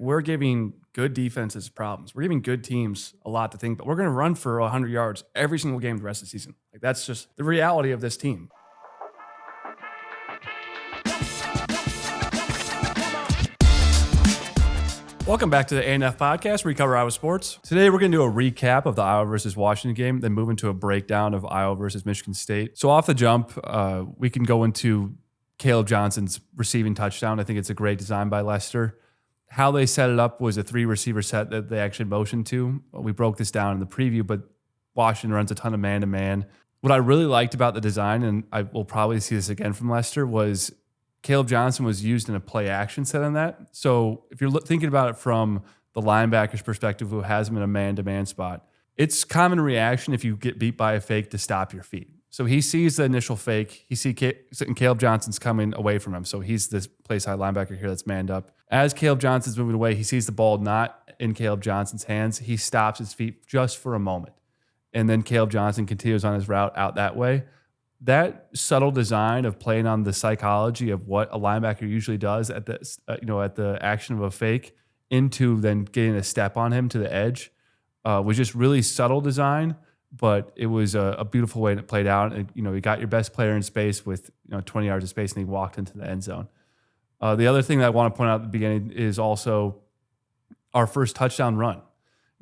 we're giving good defenses problems. We're giving good teams a lot to think, but we're going to run for 100 yards every single game the rest of the season. Like, that's just the reality of this team. Welcome back to the ANF Podcast, where we cover Iowa sports. Today, we're going to do a recap of the Iowa versus Washington game, then move into a breakdown of Iowa versus Michigan State. So off the jump, we can go into Caleb Johnson's receiving touchdown. I think it's a great design by Lester. How they set it up was a 3-receiver set that they actually motioned to. We broke this down in the preview, but Washington runs a ton of man-to-man. What I really liked about the design, and I will probably see this again from Lester, was Caleb Johnson was used in a play-action set on that. So if you're thinking about it from the linebacker's perspective who has him in a man-to-man spot, it's common reaction if you get beat by a fake to stop your feet. So he sees the initial fake. He sees Caleb Johnson's coming away from him. So he's this play-side linebacker here that's manned up. As Caleb Johnson's moving away, he sees the ball not in Caleb Johnson's hands. He stops his feet just for a moment. And then Caleb Johnson continues on his route out that way. That subtle design of playing on the psychology of what a linebacker usually does at the action of a fake into then getting a step on him to the edge was just really subtle design, but it was a beautiful way it played out. And, you got your best player in space with 20 yards of space, and he walked into the end zone. The other thing that I want to point out at the beginning is also our first touchdown run.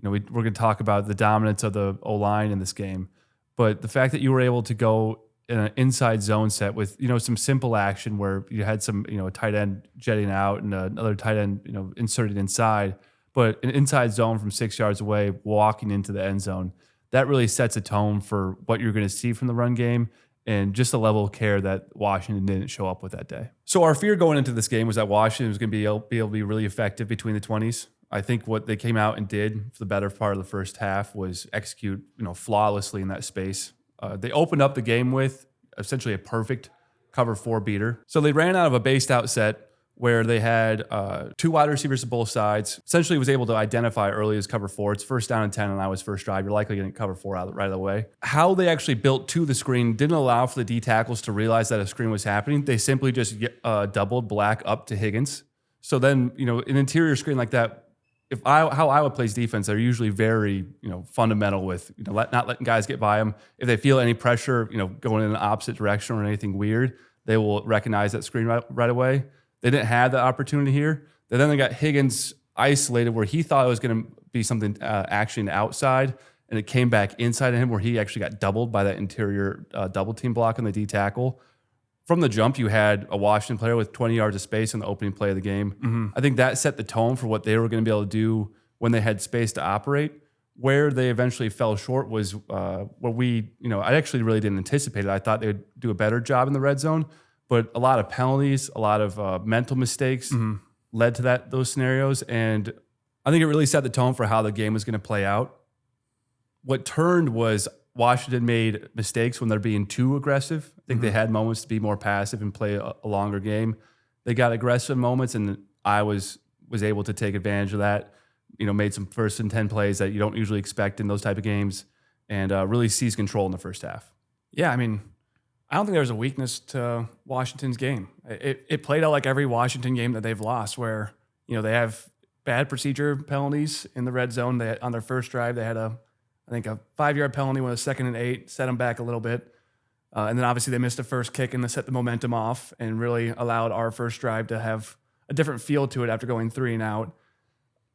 We're going to talk about the dominance of the O-line in this game, but the fact that you were able to go in an inside zone set with, some simple action where you had some, a tight end jetting out and another tight end, inserted inside, but an inside zone from 6 yards away, walking into the end zone, that really sets a tone for what you're going to see from the run game and just the level of care that Washington didn't show up with that day. So our fear going into this game was that Washington was going to be able to be really effective between the 20s. I think what they came out and did for the better part of the first half was execute, flawlessly in that space. They opened up the game with essentially a perfect cover 4 beater. So they ran out of a based out set where they had 2 wide receivers to both sides. Essentially was able to identify early as cover 4. It's first down and 10 on Iowa's first drive. You're likely going to cover 4 out right away. How they actually built to the screen didn't allow for the D tackles to realize that a screen was happening. They simply just doubled Black up to Higgins. So then, an interior screen like that, how Iowa plays defense, they're usually very, fundamental with, not letting guys get by them. If they feel any pressure, going in the opposite direction or anything weird, they will recognize that screen right away. They didn't have that opportunity here. Then they got Higgins isolated where he thought it was going to be something actually outside, and it came back inside of him where he actually got doubled by that interior double team block on the D tackle. From the jump, you had a Washington player with 20 yards of space in the opening play of the game. Mm-hmm. I think that set the tone for what they were going to be able to do when they had space to operate. Where they eventually fell short was where I actually really didn't anticipate it. I thought they would do a better job in the red zone, but a lot of penalties, a lot of mental mistakes led to those scenarios. And I think it really set the tone for how the game was going to play out. What turned was Washington made mistakes when they're being too aggressive. I think they had moments to be more passive and play a longer game. They got aggressive moments, and I was able to take advantage of that. Made some 1st and 10 plays that you don't usually expect in those type of games, and really seized control in the first half. Yeah, I don't think there was a weakness to Washington's game. It played out like every Washington game that they've lost, where they have bad procedure penalties in the red zone. On their first drive, they had a 5-yard penalty with a 2nd and 8, set them back a little bit. And then obviously they missed the first kick and they set the momentum off and really allowed our first drive to have a different feel to it after going 3 and out.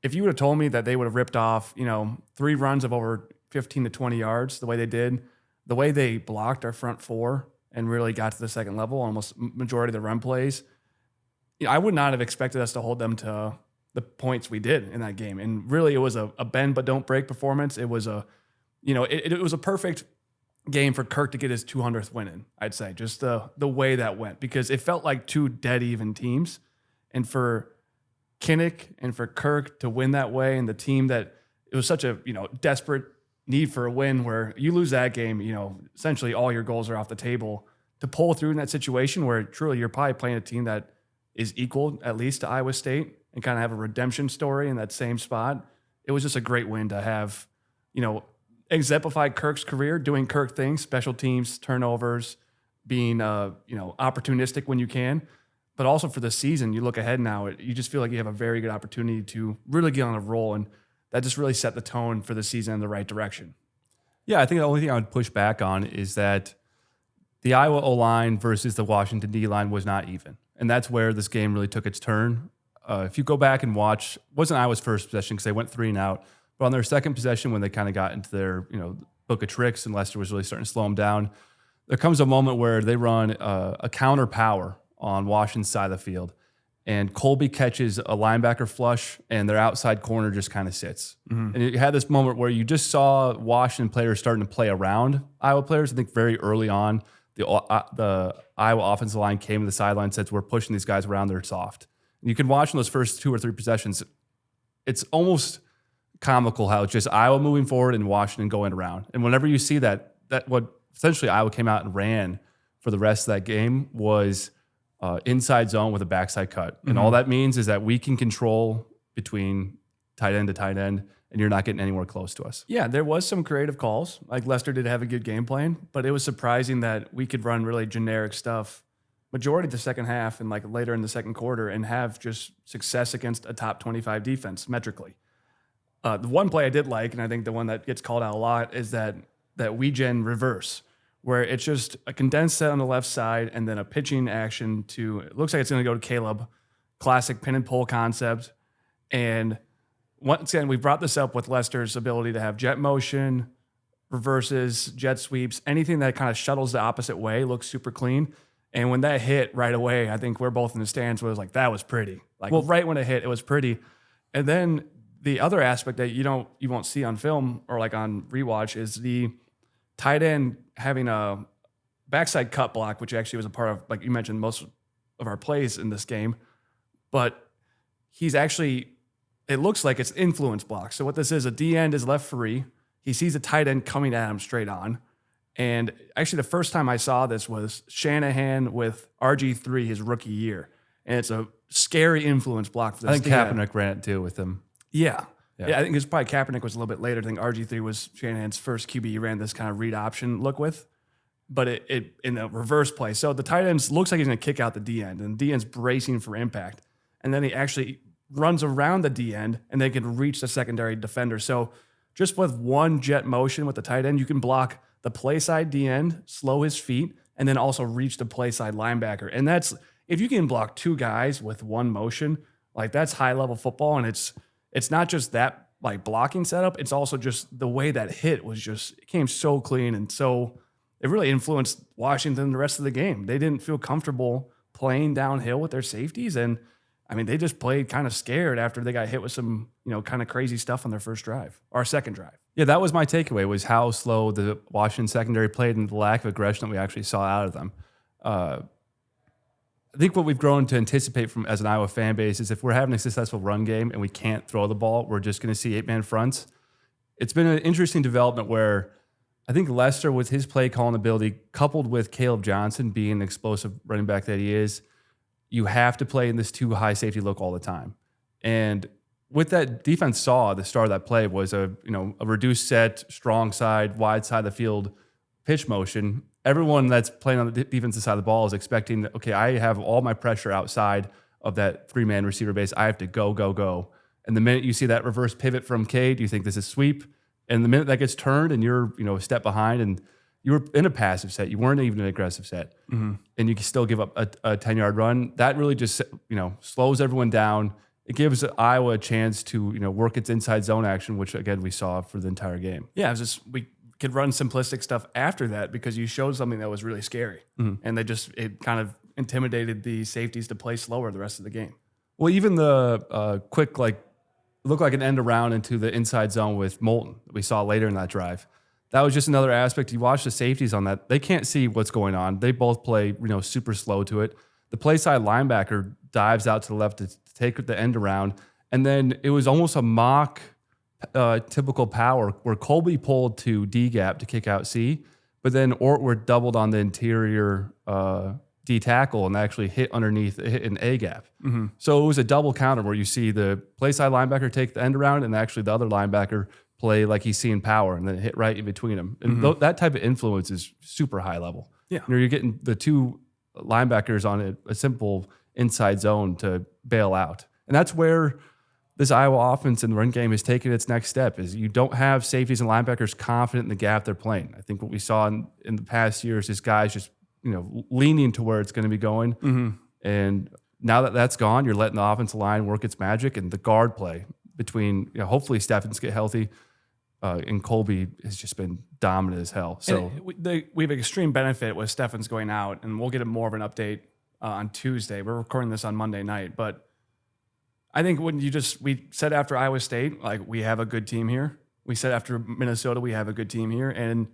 If you would have told me that they would have ripped off, 3 runs of over 15 to 20 yards the way they did, the way they blocked our front 4 and really got to the second level, almost majority of the run plays, I would not have expected us to hold them to the points we did in that game. And really it was a bend but don't break performance. It was it was a perfect game for Kirk to get his 200th win in, I'd say, just the way that went, because it felt like 2 dead even teams. And for Kinnick and for Kirk to win that way, and the team that it was such a, desperate need for a win where you lose that game, essentially all your goals are off the table. To pull through in that situation where truly you're probably playing a team that is equal at least to Iowa State and kind of have a redemption story in that same spot. It was just a great win to have, exemplified Kirk's career, doing Kirk things, special teams, turnovers, being, opportunistic when you can. but also for the season, you look ahead now, you just feel like you have a very good opportunity to really get on a roll, and that just really set the tone for the season in the right direction. Yeah, I think the only thing I would push back on is that the Iowa O-line versus the Washington D-line was not even. And that's where this game really took its turn. If you go back and watch, it wasn't Iowa's first possession because they went 3 and out, but on their second possession when they kind of got into their book of tricks and Lester was really starting to slow them down, there comes a moment where they run a counter power on Washington's side of the field, and Colby catches a linebacker flush, and their outside corner just kind of sits. Mm-hmm. And you had this moment where you just saw Washington players starting to play around Iowa players. I think very early on, the Iowa offensive line came to the sideline and said, we're pushing these guys around, they're soft. And you can watch in those first 2 or 3 possessions, it's almost comical how it's just Iowa moving forward and Washington going around. And whenever you see that what essentially Iowa came out and ran for the rest of that game was inside zone with a backside cut. And all that means is that we can control between tight end to tight end, and you're not getting anywhere close to us. Yeah, there was some creative calls. Like Lester did have a good game plan, but it was surprising that we could run really generic stuff majority of the second half and like later in the second quarter and have just success against a top 25 defense metrically. The one play I did like, and I think the one that gets called out a lot, is that we-gen reverse, where it's just a condensed set on the left side and then a pitching action to, it looks like it's going to go to Caleb. Classic pin and pull concept. And once again, we brought this up with Lester's ability to have jet motion, reverses, jet sweeps, anything that kind of shuttles the opposite way looks super clean. And when that hit right away, I think we're both in the stands where it was like, that was pretty. Like right when it hit, it was pretty. And then the other aspect that you won't see on film or like on rewatch is the tight end having a backside cut block, which actually was a part of, like you mentioned, most of our plays in this game. But he's actually, it looks like it's influence block. So what this is, a D end is left free. He sees a tight end coming at him straight on. And actually the first time I saw this was Shanahan with RG3 his rookie year. And it's a scary influence block for this. I think Kaepernick ran it too with him. Yeah, I think it was probably Kaepernick was a little bit later. I think RG3 was Shanahan's first QB he ran this kind of read option look with. But it in a reverse play. So the tight end looks like he's going to kick out the D end, and the D end's bracing for impact. And then he actually runs around the D end, and they can reach the secondary defender. So just with one jet motion with the tight end, you can block the play side D end, slow his feet, and then also reach the play side linebacker. And that's, if you can block 2 guys with one motion, like that's high level football. And it's not just that like blocking setup, it's also just the way that hit was just, it came so clean, and so it really influenced Washington the rest of the game. They didn't feel comfortable playing downhill with their safeties, and I mean, they just played kind of scared after they got hit with some, kind of crazy stuff on their first drive or second drive. Yeah, that was my takeaway, was how slow the Washington secondary played and the lack of aggression that we actually saw out of them. I think what we've grown to anticipate from as an Iowa fan base is if we're having a successful run game and we can't throw the ball, we're just going to see 8-man fronts. It's been an interesting development where I think Lester, with his play calling ability, coupled with Caleb Johnson being an explosive running back that he is, you have to play in this 2 high safety look all the time. And what that defense saw at the start of that play was a reduced set, strong side, wide side of the field pitch motion. Everyone that's playing on the defensive side of the ball is expecting that, okay, I have all my pressure outside of that 3-man receiver base. I have to go, go, go. And the minute you see that reverse pivot from Cade, you think this is sweep. And the minute that gets turned and you're a step behind and you were in a passive set, you weren't even an aggressive set, and you can still give up a 10-yard run, that really just slows everyone down. It gives Iowa a chance to work its inside zone action, which again we saw for the entire game. Yeah, it was just we could run simplistic stuff after that because you showed something that was really scary, and it kind of intimidated the safeties to play slower the rest of the game. Well, even the quick looked like an end around into the inside zone with Moulton that we saw later in that drive. That was just another aspect. You watch the safeties on that; they can't see what's going on. They both play super slow to it. The play side linebacker dives out to the left to take the end around, and then it was almost a mock typical power where Colby pulled to D gap to kick out C, but then Ortwood doubled on the interior D tackle and actually hit an A gap. So it was a double counter where you see the play side linebacker take the end around and actually the other linebacker play like he's seeing power and then hit right in between them. And that type of influence is super high level. Yeah. You're getting the 2 linebackers on a simple inside zone to bail out. And that's where this Iowa offense in the run game is taking its next step, is you don't have safeties and linebackers confident in the gap they're playing. I think what we saw in the past years is guys just, leaning to where it's going to be going. Mm-hmm. And now that that's gone, you're letting the offensive line work its magic, and the guard play between, hopefully Steffens get healthy, and Colby has just been dominant as hell. So we have an extreme benefit with Steffens going out, and we'll get more of an update on Tuesday. We're recording this on Monday night, but I think we said after Iowa State, like, we have a good team here. We said after Minnesota, we have a good team here. And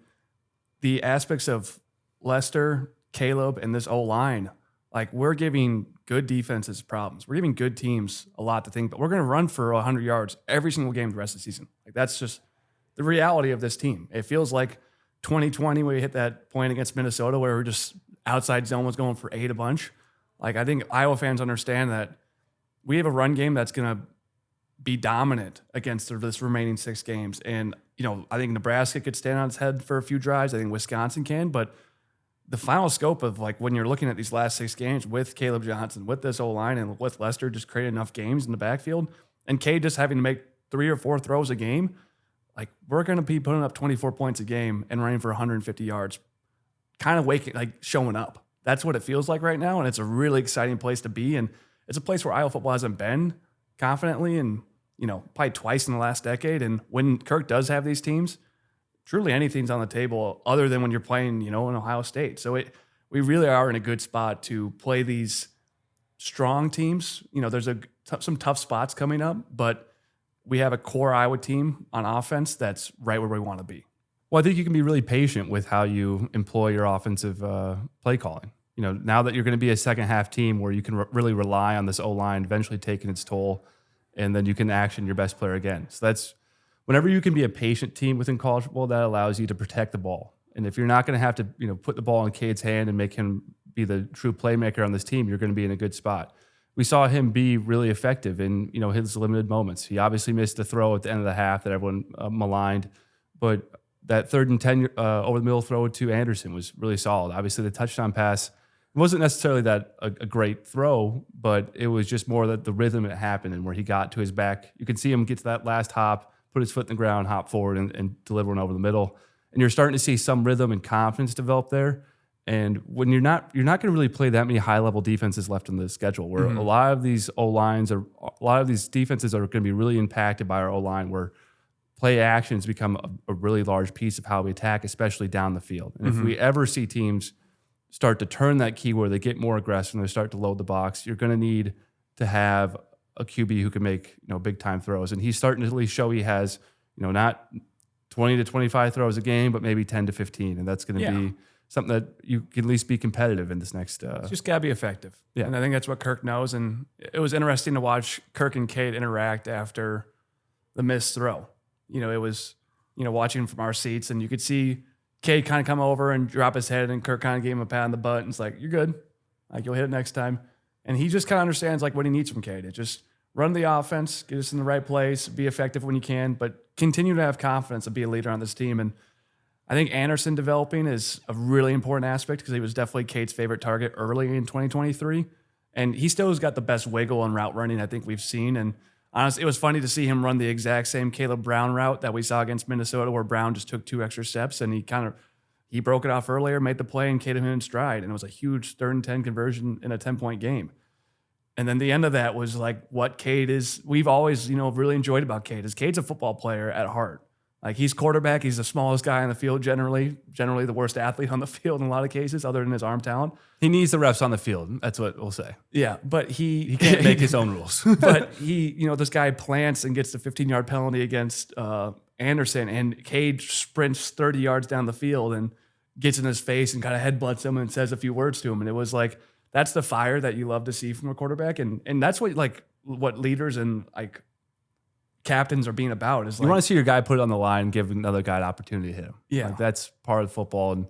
the aspects of Lester, Caleb, and this O-line, like, we're giving good defenses problems. We're giving good teams a lot to think, but we're going to run for 100 yards every single game the rest of the season. Like, that's just the reality of this team. It feels like 2020 where we hit that point against Minnesota where we're just outside zone was going for 8 a bunch. Like, I think Iowa fans understand that we have a run game that's going to be dominant against this remaining 6 games. And, I think Nebraska could stand on its head for a few drives. I think Wisconsin can, but the final scope of, like, when you're looking at these last 6 games with Caleb Johnson, with this O-line, and with Lester just creating enough games in the backfield, and Cade just having to make 3 or 4 throws a game, like, we're going to be putting up 24 points a game and running for 150 yards, kind of showing up. That's what it feels like right now, and it's a really exciting place to be. And it's a place where Iowa football hasn't been confidently in, probably twice in the last decade. And when Kirk does have these teams, truly anything's on the table other than when you're playing, in Ohio State. So we really are in a good spot to play these strong teams. There's some tough spots coming up, but we have a core Iowa team on offense that's right where we want to be. Well, I think you can be really patient with how you employ your offensive play calling. Now that you're going to be a second half team where you can really rely on this O-line eventually taking its toll, and then you can action your best player again. So that's whenever you can be a patient team within college football, that allows you to protect the ball. And if you're not going to have to, put the ball in Cade's hand and make him be the true playmaker on this team, you're going to be in a good spot. We saw him be really effective in, his limited moments. He obviously missed a throw at the end of the half that everyone maligned, but that 3rd and 10 over the middle throw to Anderson was really solid. Obviously, the touchdown pass wasn't necessarily that a great throw, but it was just more that the rhythm it happened and where he got to his back. You can see him get to that last hop, put his foot in the ground, hop forward, and deliver one over the middle. And you're starting to see some rhythm and confidence develop there. And when you're not going to really play that many high-level defenses left in the schedule, where a lot of these O-lines a lot of these defenses are going to be really impacted by our O-line, where play actions become a really large piece of how we attack, especially down the field. And if we ever see teams start to turn that key where they get more aggressive and they start to load the box, you're going to need to have a QB who can make big time throws. And he's starting to at least show he has not 20 to 25 throws a game, but maybe 10 to 15, and that's going to be something that you can at least be competitive in this next. It's just gotta be effective. Yeah, and I think that's what Kirk knows. And it was interesting to watch Kirk and Cade interact after the missed throw. It was watching from our seats, and you could see Cade kind of come over and drop his head, and Kirk kind of gave him a pat on the butt and it's like, "You're good. Like, you'll hit it next time." And he just kind of understands like what he needs from Cade. It just run the offense, get us in the right place, be effective when you can, but continue to have confidence and be a leader on this team. And I think Anderson developing is a really important aspect because he was definitely Cade's favorite target early in 2023. And he still has got the best wiggle and route running I think we've seen. And honestly, it was funny to see him run the exact same Caleb Brown route that we saw against Minnesota, where Brown just took 2 extra steps and he broke it off earlier, made the play, and Cade him in stride. And it was a huge 3rd and 10 conversion in a 10-point game. And then the end of that was like what Cade is. We've always, really enjoyed about Cade is Cade's a football player at heart. Like, he's quarterback. He's the smallest guy on the field generally the worst athlete on the field in a lot of cases other than his arm talent. He needs the refs on the field. That's what we'll say. Yeah, but he can't make his own rules. But this guy plants and gets the 15-yard penalty against Anderson, and Cade sprints 30 yards down the field and gets in his face and kind of headbutts him and says a few words to him. And it was like, that's the fire that you love to see from a quarterback. And that's what leaders and like captains are being about. Is you want to see your guy put it on the line, give another guy an opportunity to hit him. Yeah. Like, that's part of football. And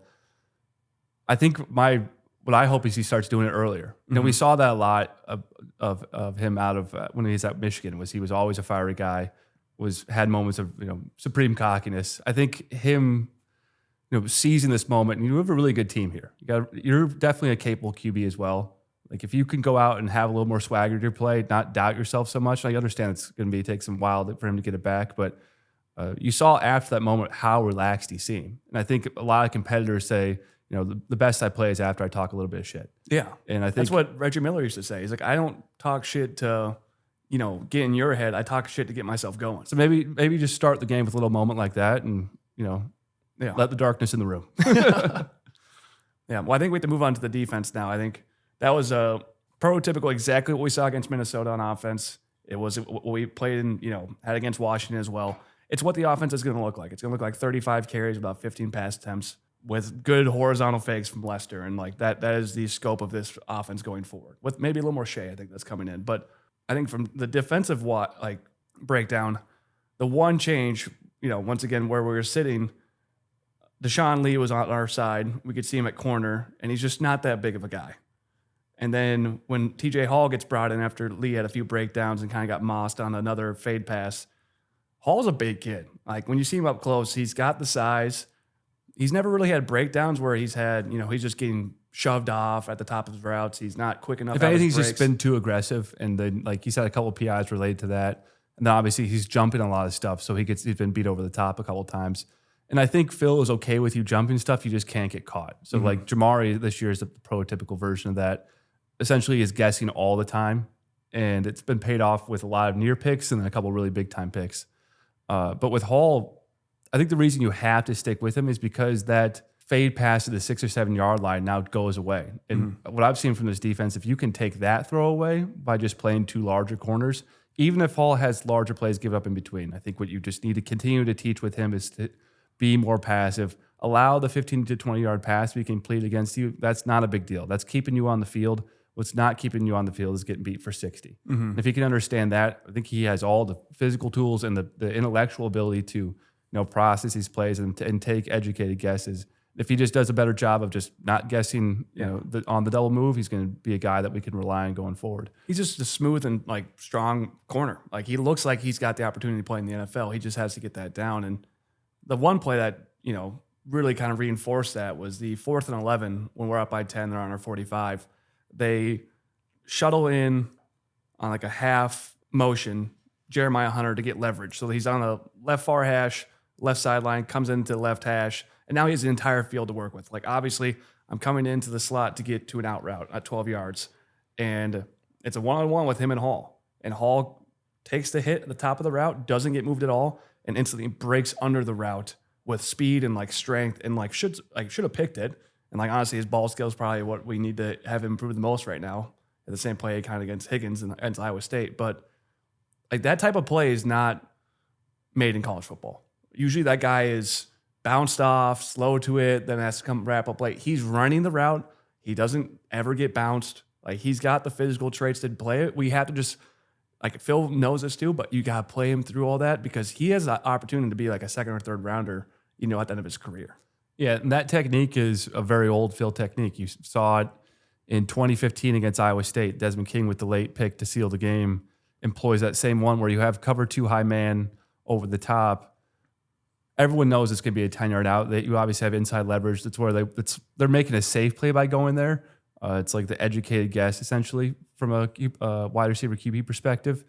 I think what I hope is he starts doing it earlier. We saw that a lot of him out of when he was at Michigan. He was always a fiery guy, had moments of supreme cockiness. I think him seizing this moment, and you have a really good team here. You're definitely a capable QB as well. Like if you can go out and have a little more swagger to your play, not doubt yourself so much. I understand it's going to take some while for him to get it back, but you saw after that moment how relaxed he seemed. And I think a lot of competitors say, the best I play is after I talk a little bit of shit. Yeah. And I think that's what Reggie Miller used to say. He's like, I don't talk shit to, get in your head. I talk shit to get myself going. So maybe just start the game with a little moment like that and, let the darkness in the room. Yeah. Well, I think we have to move on to the defense now. I think that was a prototypical, exactly what we saw against Minnesota on offense. It was what we played had against Washington as well. It's what the offense is going to look like. It's going to look like 35 carries, about 15 pass attempts with good horizontal fakes from Lester. And like that is the scope of this offense going forward with maybe a little more Shea, I think that's coming in. But I think from the defensive breakdown, the one change, once again, where we were sitting, Deshaun Lee was on our side. We could see him at corner, and he's just not that big of a guy. And then when TJ Hall gets brought in after Lee had a few breakdowns and kind of got mossed on another fade pass, Hall's a big kid. Like when you see him up close, he's got the size. He's never really had breakdowns where he's had, he's just getting shoved off at the top of his routes. He's not quick enough. If anything, he's just been too aggressive. And then he's had a couple of PIs related to that. And then obviously he's jumping a lot of stuff. So he's been beat over the top a couple of times. And I think Phil is okay with you jumping stuff. You just can't get caught. So Jamari this year is the prototypical version of that. Essentially is guessing all the time. And it's been paid off with a lot of near picks and then a couple of really big time picks. But with Hall, I think the reason you have to stick with him is because that fade pass to the 6 or 7 yard line now goes away. And what I've seen from this defense, if you can take that throw away by just playing two larger corners, even if Hall has larger plays give up in between, I think what you just need to continue to teach with him is to be more passive. Allow the 15 to 20 yard pass to be complete against you. That's not a big deal. That's keeping you on the field. What's not keeping you on the field is getting beat for 60. If he can understand that, I think he has all the physical tools and the intellectual ability to process these plays and take educated guesses. If he just does a better job of just not guessing, on the double move, he's going to be a guy that we can rely on going forward. He's just a smooth and strong corner. Like he looks like he's got the opportunity to play in the NFL. He just has to get that down. And the one play that, really kind of reinforced that was the 4th and 11 when we're up by 10, they're on our 45. They shuttle in on a half motion, Jeremiah Hunter to get leverage. So he's on the left far hash, left sideline, comes into the left hash, and now he has the entire field to work with. Obviously, I'm coming into the slot to get to an out route at 12 yards, and it's a one-on-one with him and Hall. And Hall takes the hit at the top of the route, doesn't get moved at all, and instantly breaks under the route with speed and strength, and should have picked it. And honestly, his ball skill is probably what we need to have improve the most right now. At the same play kind of against Higgins and against Iowa State, but that type of play is not made in college football. Usually, that guy is bounced off, slow to it, then has to come wrap up late. He's running the route. He doesn't ever get bounced. He's got the physical traits to play it. We have to just Phil knows this too, but you got to play him through all that because he has the opportunity to be a second or third rounder, at the end of his career. Yeah, and that technique is a very old Phil technique. You saw it in 2015 against Iowa State. Desmond King with the late pick to seal the game employs that same one where you have cover 2 high man over the top. Everyone knows it's going to be a 10-yard out. You obviously have inside leverage. That's where they're making a safe play by going there. It's like the educated guess, essentially, from a wide receiver QB perspective.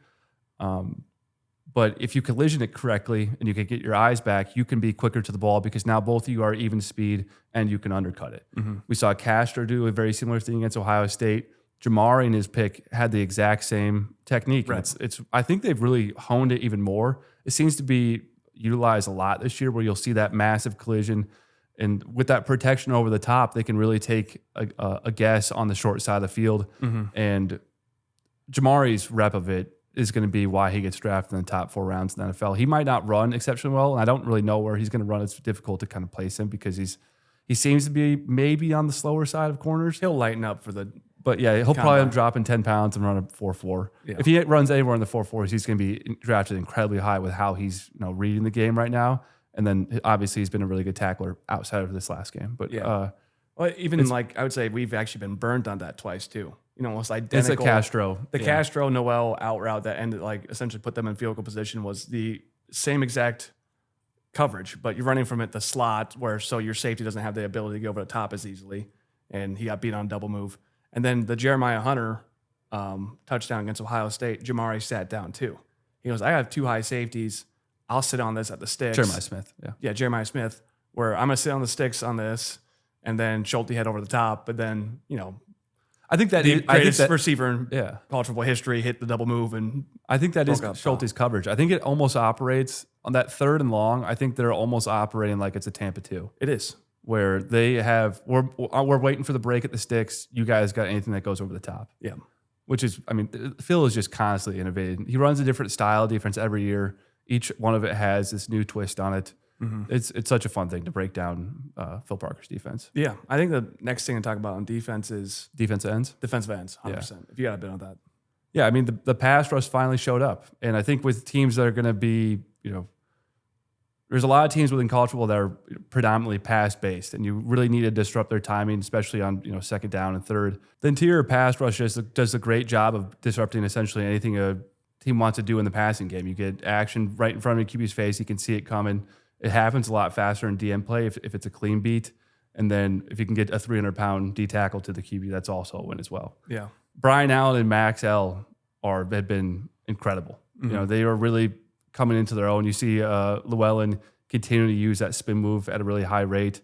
But if you collision it correctly and you can get your eyes back, you can be quicker to the ball because now both of you are even speed and you can undercut it. We saw Castro do a very similar thing against Ohio State. Jamari in his pick had the exact same technique. Right. It's I think they've really honed it even more. It seems to be utilized a lot this year where you'll see that massive collision. And with that protection over the top, they can really take a guess on the short side of the field. And Jamari's rep of it is going to be why he gets drafted in the top 4 rounds in the NFL. He might not run exceptionally well, and I don't really know where he's going to run. It's difficult to kind of place him because he seems to be maybe on the slower side of corners. He'll lighten up for the But yeah, he'll probably end up dropping 10 pounds and run a 4.4. Yeah. If he runs anywhere in the 4.4s, he's going to be drafted incredibly high with how he's reading the game right now. And then obviously he's been a really good tackler outside of this last game. But well, even I would say we've actually been burned on that twice too. Almost identical. It's a Castro. The Castro Noel out route that ended essentially put them in field goal position was the same exact coverage, but you're running from it the slot so your safety doesn't have the ability to go over the top as easily, and he got beat on double move. And then the Jeremiah Hunter touchdown against Ohio State, Jamari sat down too. He goes, I have 2 high safeties. I'll sit on this at the sticks. Jeremiah Smith. Yeah, Jeremiah Smith, where I'm going to sit on the sticks on this, and then Schulte head over the top. But then, I think that the greatest that, receiver in yeah. college football history hit the double move. And I think that is broke up Schulte's coverage. I think it almost operates on that 3rd and long. I think they're almost operating like it's a Tampa 2. it is. Where they have, we're waiting for the break at the sticks. You guys got anything that goes over the top. Yeah. Which is, Phil is just constantly innovating. He runs a different style of defense every year. Each one of it has this new twist on it. Mm-hmm. It's such a fun thing to break down Phil Parker's defense. Yeah. I think the next thing to talk about on defense is Defensive ends. 100%. Yeah. If you got a bit on that. Yeah, the pass rush finally showed up. And I think with teams that are going to be, there's a lot of teams within college football that are predominantly pass-based, and you really need to disrupt their timing, especially on 2nd down and 3rd. The interior pass rush does a great job of disrupting essentially anything a team wants to do in the passing game. You get action right in front of the QB's face. You can see it coming. It happens a lot faster in DM play if it's a clean beat. And then if you can get a 300-pound D tackle to the QB, that's also a win as well. Yeah. Brian Allen and Max L have been incredible. Mm-hmm. They are really coming into their own. You see Llewellyn continue to use that spin move at a really high rate.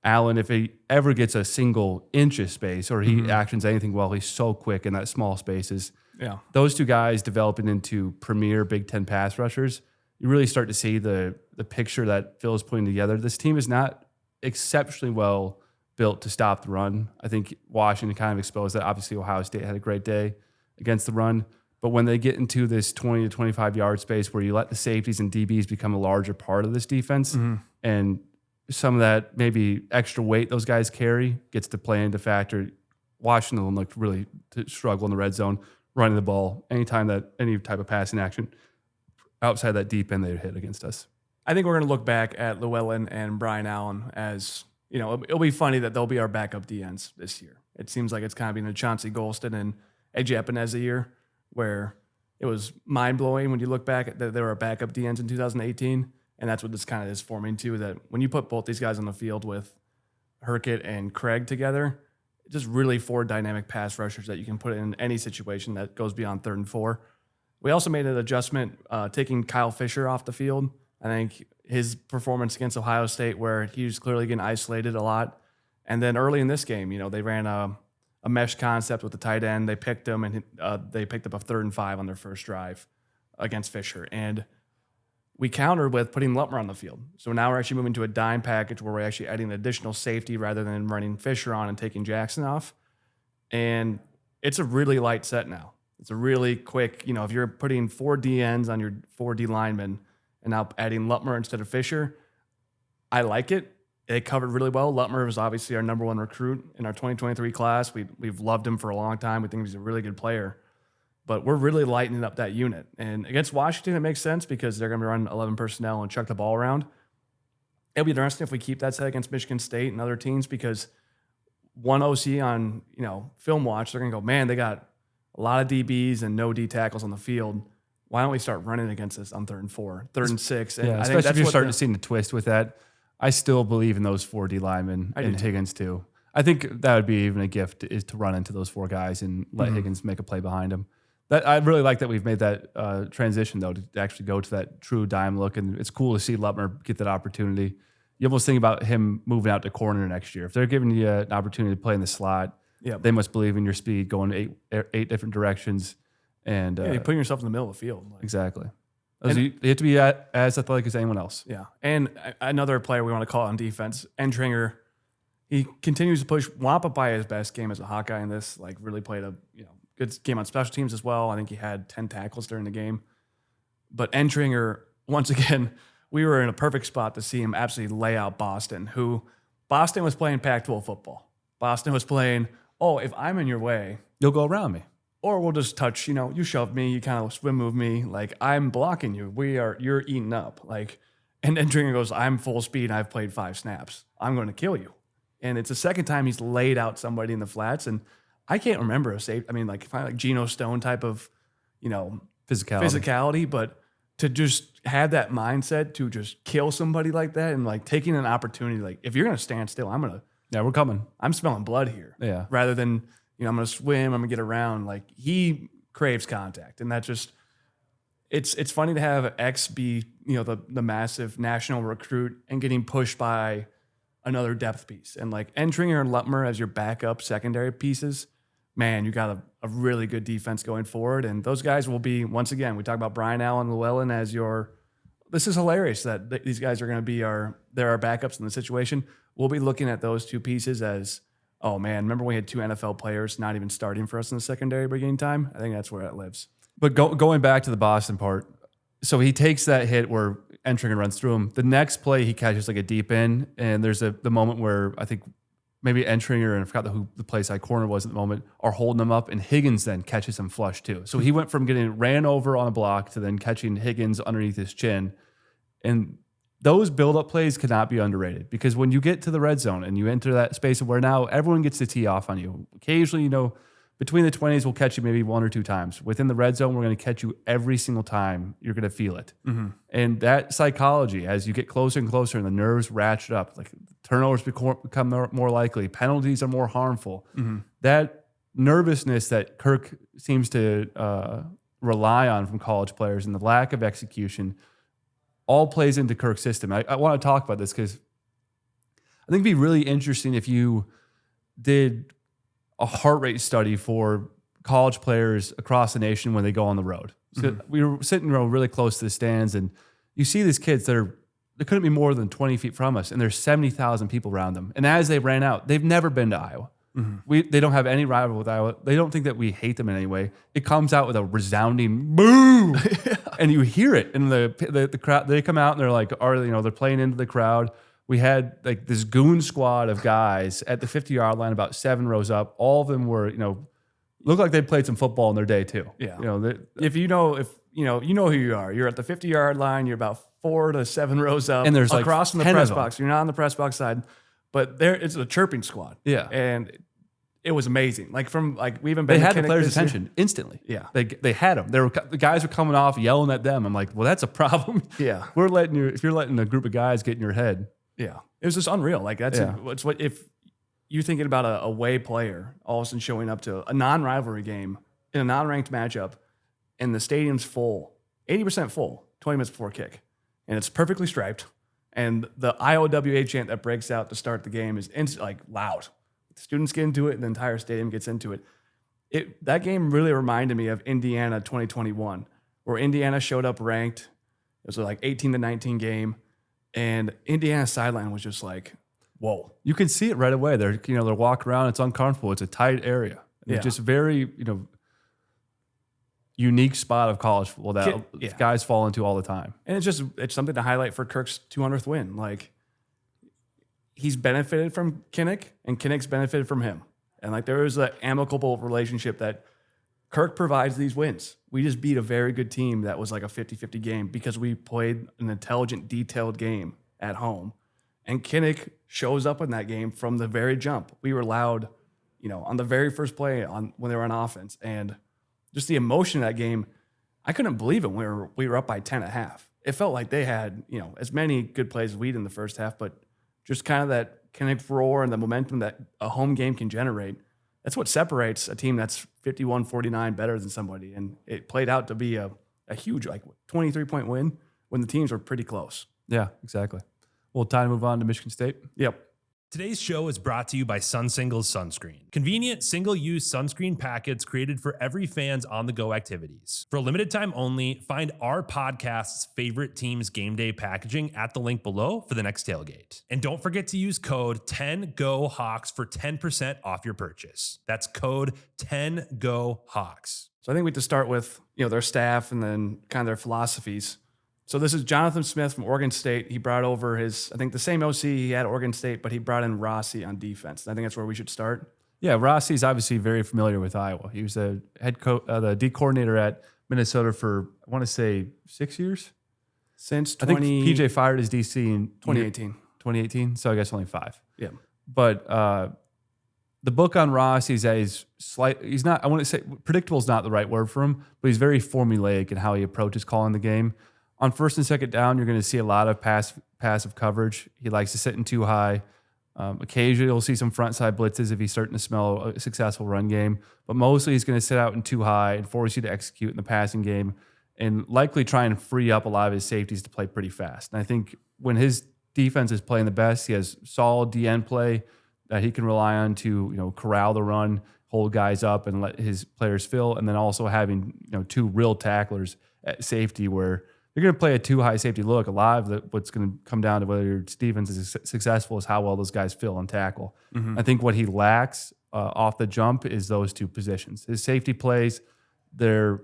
Allen, if he ever gets a single inch of space or he actions anything well, he's so quick in that small spaces. Yeah. Those 2 guys developing into premier Big Ten pass rushers, you really start to see the picture that Phil is putting together. This team is not exceptionally well built to stop the run. I think Washington kind of exposed that. Obviously, Ohio State had a great day against the run. But when they get into this 20 to 25 yard space where you let the safeties and DBs become a larger part of this defense, and some of that maybe extra weight those guys carry gets to play into factor, Washington looked really to struggle in the red zone, running the ball anytime that any type of passing action outside that deep end they hit against us. I think we're going to look back at Llewellyn and Brian Allen as, it'll be funny that they'll be our backup DNs this year. It seems like it's kind of been a Chauncey Golston and AJ Epineza year, where it was mind-blowing when you look back at that they were backup DNs in 2018, and that's what this kind of is forming too, that when you put both these guys on the field with Herkett and Craig together, just really 4 dynamic pass rushers that you can put in any situation that goes beyond 3rd and 4. We also made an adjustment taking Kyle Fisher off the field. I think his performance against Ohio State, where he was clearly getting isolated a lot, and then early in this game, they ran a mesh concept with the tight end. They picked him, and they picked up a 3rd and 5 on their first drive against Fisher. And we countered with putting Lutmer on the field. So now we're actually moving to a dime package where we're actually adding an additional safety rather than running Fisher on and taking Jackson off. And it's a really light set now. It's a really quick, if you're putting 4 DNs on your 4 D linemen and now adding Lutmer instead of Fisher, I like it. It covered really well. Lutmer was obviously our number 1 recruit in our 2023 class. We've loved him for a long time. We think he's a really good player. But we're really lightening up that unit. And against Washington, it makes sense because they're going to run 11 personnel and chuck the ball around. It'll be interesting if we keep that set against Michigan State and other teams, because one OC on film watch, they're going to go, man, they got a lot of DBs and no D tackles on the field. Why don't we start running against this on 3rd and 4, 3rd and 6? And yeah, I especially think that's if you're what starting to see the twist with that. I still believe in those 4 D linemen and Higgins too. I think that would be even a gift is to run into those 4 guys and let Higgins make a play behind him. That I really like that we've made that transition though to actually go to that true dime look, and it's cool to see Lutmer get that opportunity. You almost think about him moving out to corner next year. If they're giving you an opportunity to play in the slot, they must believe in your speed, going 8 different directions, and you're putting yourself in the middle of the field. Exactly. You have to be as athletic as anyone else. Yeah, and another player we want to call on defense, Entringer. He continues to push Wampa by his best game as a Hawkeye in this. Really played a good game on special teams as well. I think he had 10 tackles during the game. But Entringer, once again, we were in a perfect spot to see him absolutely lay out Boston, who Boston was playing Pac-12 football. Boston was playing, if I'm in your way, you'll go around me. Or we'll just touch, you shove me, you kind of swim move me, I'm blocking you. You're eating up. And then Entringer goes, I'm full speed, I've played 5 snaps. I'm going to kill you. And it's the second time he's laid out somebody in the flats, and I can't remember a safe. Like Geno Stone type of, physicality, but to just have that mindset to just kill somebody like that and taking an opportunity, if you're going to stand still, we're coming. I'm smelling blood here. Yeah. Rather than, I'm going to swim, I'm going to get around. Like, he craves contact. And that just, it's funny to have X be, the massive national recruit and getting pushed by another depth piece. And like Entringer and Lutmer as your backup secondary pieces, man, you got a really good defense going forward. And those guys will be, once again, we talk about Brian Allen, Llewellyn as this is hilarious that these guys are going to be they're our backups in the situation. We'll be looking at those two pieces as, oh man, remember we had 2 NFL players not even starting for us in the secondary beginning time? I think that's where it lives. But going back to the Boston part, so he takes that hit where Entringer runs through him. The next play, he catches like a deep in, and there's the moment where I think maybe Entringer, and I forgot who the play side corner was at the moment, are holding him up, and Higgins then catches him flush too. So he went from getting ran over on a block to then catching Higgins underneath his chin. And those build-up plays cannot be underrated, because when you get to the red zone and you enter that space of where now everyone gets to tee off on you, occasionally, between the 20s, we'll catch you maybe 1 or 2 times. Within the red zone, we're going to catch you every single time. You're going to feel it. Mm-hmm. And that psychology, as you get closer and closer and the nerves ratchet up, like turnovers become more likely, penalties are more harmful. Mm-hmm. That nervousness that Kirk seems to rely on from college players and the lack of execution all plays into Kirk's system. I want to talk about this because I think it'd be really interesting if you did a heart rate study for college players across the nation when they go on the road. So we were sitting really close to the stands, and you see these kids they couldn't be more than 20 feet from us, and there's 70,000 people around them. And as they ran out, they've never been to Iowa. Mm-hmm. They don't have any rival with Iowa. They don't think that we hate them in any way. It comes out with a resounding boo, and you hear it. And the crowd, they come out and they're like, they're playing into the crowd. We had like this goon squad of guys at the 50-yard line, about 7 rows up. All of them were, looked like they played some football in their day too. Yeah. If you know who you are, you're at the 50-yard line. You're about 4 to 7 rows up, and there's across like from the press box. You're not on the press box side, but it's a chirping squad. Yeah, and it was amazing. We even been. They had the players' attention instantly. Yeah, they had them. The guys were coming off yelling at them. I'm like, well, that's a problem. Yeah, if you're letting a group of guys get in your head. Yeah, it was just unreal. Like it's what if you're thinking about a away player all of a sudden showing up to a non-rivalry game in a non-ranked matchup, and the stadium's full, 80% full, 20 minutes before kick, and it's perfectly striped, and the IOWA chant that breaks out to start the game is loud. The students get into it, and the entire stadium gets into it. That game really reminded me of Indiana 2021, where Indiana showed up ranked. It was like 18-19 game. And Indiana's sideline was just like, whoa. You can see it right away. They're walking around. It's uncomfortable. It's a tight area. Yeah. It's just very, unique spot of college football that guys fall into all the time. And it's something to highlight for Kirk's 200th win. Like, he's benefited from Kinnick, and Kinnick's benefited from him. And there is an amicable relationship that Kirk provides these wins. We just beat a very good team that was like a 50-50 game because we played an intelligent, detailed game at home. And Kinnick shows up in that game from the very jump. We were loud, on the very first play when they were on offense. And just the emotion of that game, I couldn't believe it when we were up by 10 at half. It felt like they had, as many good plays as we did in the first half, but just kind of that Kinnick roar and the momentum that a home game can generate. That's what separates a team that's 51-49 better than somebody. And it played out to be a huge, 23-point win when the teams were pretty close. Yeah, exactly. Well, time to move on to Michigan State. Yep. Today's show is brought to you by SunSingles Sunscreen. Convenient, single-use sunscreen packets created for every fan's on-the-go activities. For a limited time only, find our podcast's favorite team's game day packaging at the link below for the next tailgate. And don't forget to use code 10GOHAWKS for 10% off your purchase. That's code 10GOHAWKS. So I think we have to start with, their staff and then kind of their philosophies. So this is Jonathan Smith from Oregon State. He brought over the same OC he had at Oregon State, but he brought in Rossi on defense. I think that's where we should start. Yeah, Rossi's obviously very familiar with Iowa. He was the head coach, the D coordinator at Minnesota for, I want to say, 6 years? Since I think PJ fired his DC in 2018. 2018, so I guess only 5. Yeah. But the book on Rossi is that he's not, I want to say, predictable is not the right word for him, but he's very formulaic in how he approaches calling the game. On first and second down, you're going to see a lot of passive coverage. He likes to sit in too high. Occasionally, you'll see some front side blitzes if he's starting to smell a successful run game. But mostly, he's going to sit out in too high and force you to execute in the passing game and likely try and free up a lot of his safeties to play pretty fast. And I think when his defense is playing the best, he has solid DN play that he can rely on to corral the run, hold guys up, and let his players fill. And then also having two real tacklers at safety where you're going to play a too high safety look. A lot of what's going to come down to whether your defense is successful is how well those guys fill and tackle. I think what he lacks off the jump is those two positions. His safety plays, they're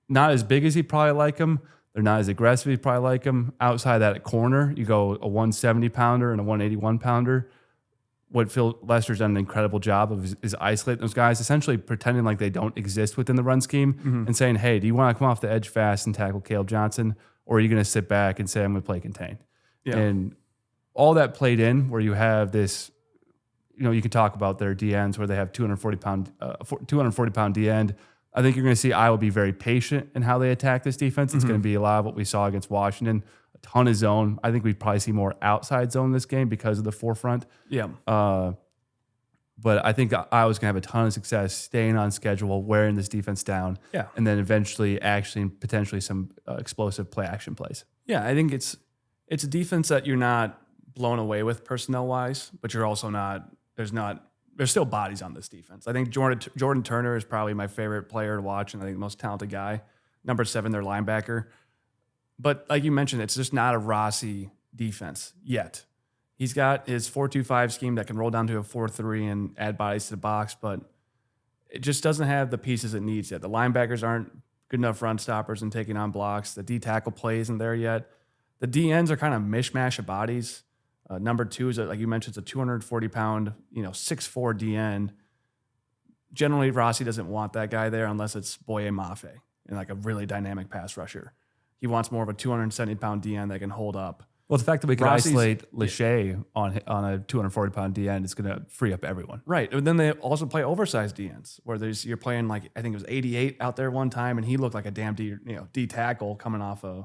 not as big as he'd probably like them. They're not as aggressive as he'd probably like them. Outside that at corner, you go a 170-pounder and a 181-pounder. What Phil Lester's done an incredible job of is isolating those guys, essentially pretending like they don't exist within the run scheme and saying, hey, do you want to come off the edge fast and tackle Caleb Johnson, or are you going to sit back and say, I'm going to play contained? Yeah. And all that played in where you have this, you can talk about their DNs where they have 240-pound DN. I think you're going to see Iowa be very patient in how they attack this defense. It's going to be a lot of what we saw against Washington. A ton of zone. I think we'd probably see more outside zone this game because of the forefront. Yeah. But I think Iowa's going to have a ton of success staying on schedule, wearing this defense down, and then eventually actioning potentially some explosive play action plays. Yeah, I think it's a defense that you're not blown away with personnel-wise, but you're also not – there's still bodies on this defense. I think Jordan Turner is probably my favorite player to watch and I think the most talented guy. Number 7, their linebacker. But like you mentioned, it's just not a Rossi defense yet. He's got his 4-2-5 scheme that can roll down to a 4-3 and add bodies to the box, but it just doesn't have the pieces it needs yet. The linebackers aren't good enough run stoppers and taking on blocks. The D-tackle play isn't there yet. The DNs are kind of mishmash of bodies. Number 2 is, like you mentioned, it's a 240-pound, 6'4" DN. Generally, Rossi doesn't want that guy there unless it's Boye Mafe and like a really dynamic pass rusher. He wants more of a 270-pound DN that can hold up. Well, the fact that we can isolate Lachey on a 240-pound DN is going to free up everyone. Right. And then they also play oversized DNs where you're playing like, I think it was 88 out there one time, and he looked like a damn D tackle coming off I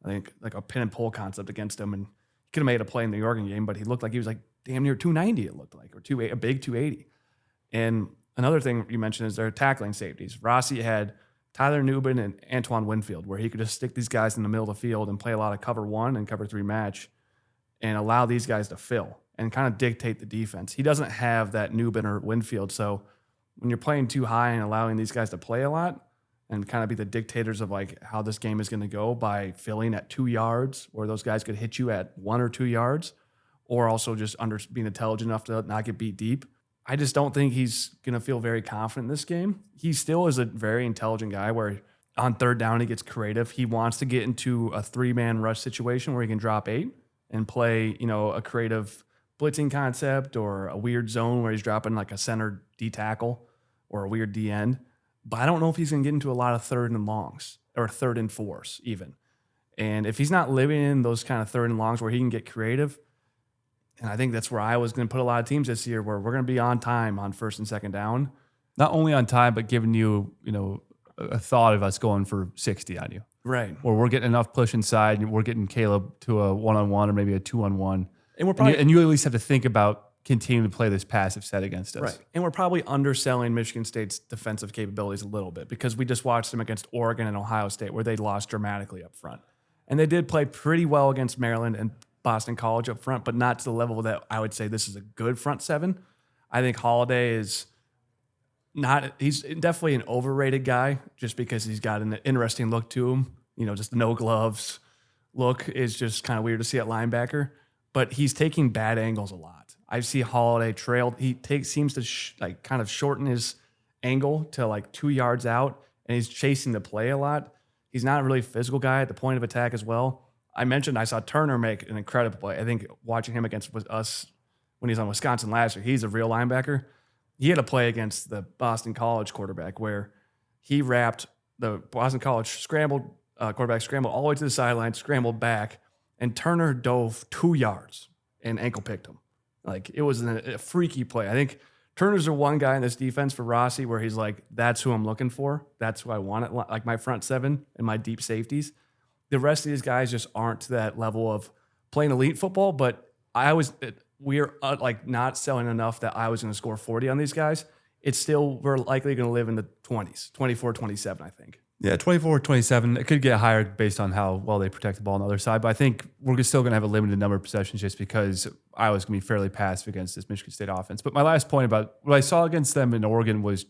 think like a pin and pull concept against him, and he could have made a play in the Oregon game, but he looked like he was like damn near 290. It looked like, or a big 280. And another thing you mentioned is their tackling safeties. Rossi had Tyler Nubin and Antoine Winfield, where he could just stick these guys in the middle of the field and play a lot of cover 1 and cover 3 match and allow these guys to fill and kind of dictate the defense. He doesn't have that Nubin or Winfield. So when you're playing too high and allowing these guys to play a lot and kind of be the dictators of like how this game is going to go by filling at 2 yards, or those guys could hit you at 1 or 2 yards, or also just being intelligent enough to not get beat deep. I just don't think he's going to feel very confident in this game. He still is a very intelligent guy where on third down he gets creative. He wants to get into a 3-man rush situation where he can drop 8 and play, a creative blitzing concept or a weird zone where he's dropping like a center D tackle or a weird D end. But I don't know if he's going to get into a lot of 3rd and longs or 3rd and 4s even. And if he's not living in those kind of 3rd and longs where he can get creative, and I think that's where Iowa's going to put a lot of teams this year, where we're going to be on time on 1st and 2nd down. Not only on time, but giving you, a thought of us going for 60 on you. Right. Or we're getting enough push inside, and we're getting Caleb to a 1-on-1 or maybe a 2-on-1. And we're probably and you at least have to think about continuing to play this passive set against us. Right. And we're probably underselling Michigan State's defensive capabilities a little bit because we just watched them against Oregon and Ohio State where they lost dramatically up front. And they did play pretty well against Maryland and Boston College up front, but not to the level that I would say this is a good front 7. I think Holiday he's definitely an overrated guy just because he's got an interesting look to him. Just the no gloves look is just kind of weird to see at linebacker, but he's taking bad angles a lot. I see Holiday trailed. He seems to kind of shorten his angle to like 2 yards out, and he's chasing the play a lot. He's not a really physical guy at the point of attack as well. I mentioned I saw Turner make an incredible play. I think watching him against us when he's on Wisconsin last year, he's a real linebacker. He had a play against the Boston College quarterback where he wrapped the Boston College quarterback scrambled all the way to the sideline, scrambled back, and Turner dove 2 yards and ankle picked him. Like, it was a freaky play. I think Turner's the one guy in this defense for Rossi where he's like, that's who I'm looking for. That's who I want, like my front 7 and my deep safeties. The rest of these guys just aren't to that level of playing elite football, but we're like not selling enough that I was going to score 40 on these guys, it's still, we're likely going to live in the 20s, 24, 27, I think. Yeah, 24-27. It could get higher based on how well they protect the ball on the other side. But I think we're still going to have a limited number of possessions just because Iowa's going to be fairly passive against this Michigan State offense. But my last point about what I saw against them in Oregon was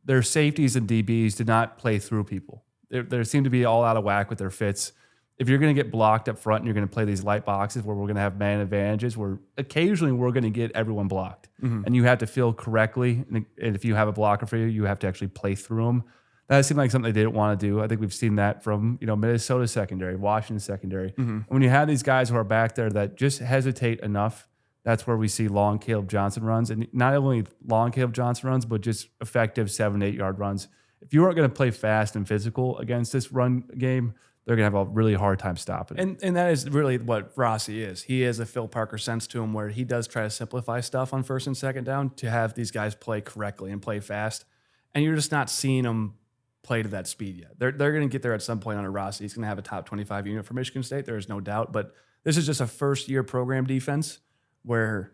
their safeties and DBs did not play through people. They seemed to be all out of whack with their fits. If you're going to get blocked up front and you're going to play these light boxes where we're going to have man advantages, where occasionally we're going to get everyone blocked. And you have to feel correctly. And if you have a blocker for you, you have to actually play through them. That seemed like something they didn't want to do. I think we've seen that from Minnesota secondary, Washington secondary. When you have these guys who are back there that just hesitate enough, that's where we see long Caleb Johnson runs. And not only long Caleb Johnson runs, but just effective 7-8 yard runs. If you aren't going to play fast and physical against this run game, they're going to have a really hard time stopping it. And that is really what Rossi is. He has a Phil Parker sense to him where he does try to simplify stuff on first and second down to have these guys play correctly and play fast. And you're just not seeing them play to that speed yet. They're going to get there at some point under Rossi. He's going to have a top 25 unit for Michigan State. There is no doubt. But this is just a first-year program defense where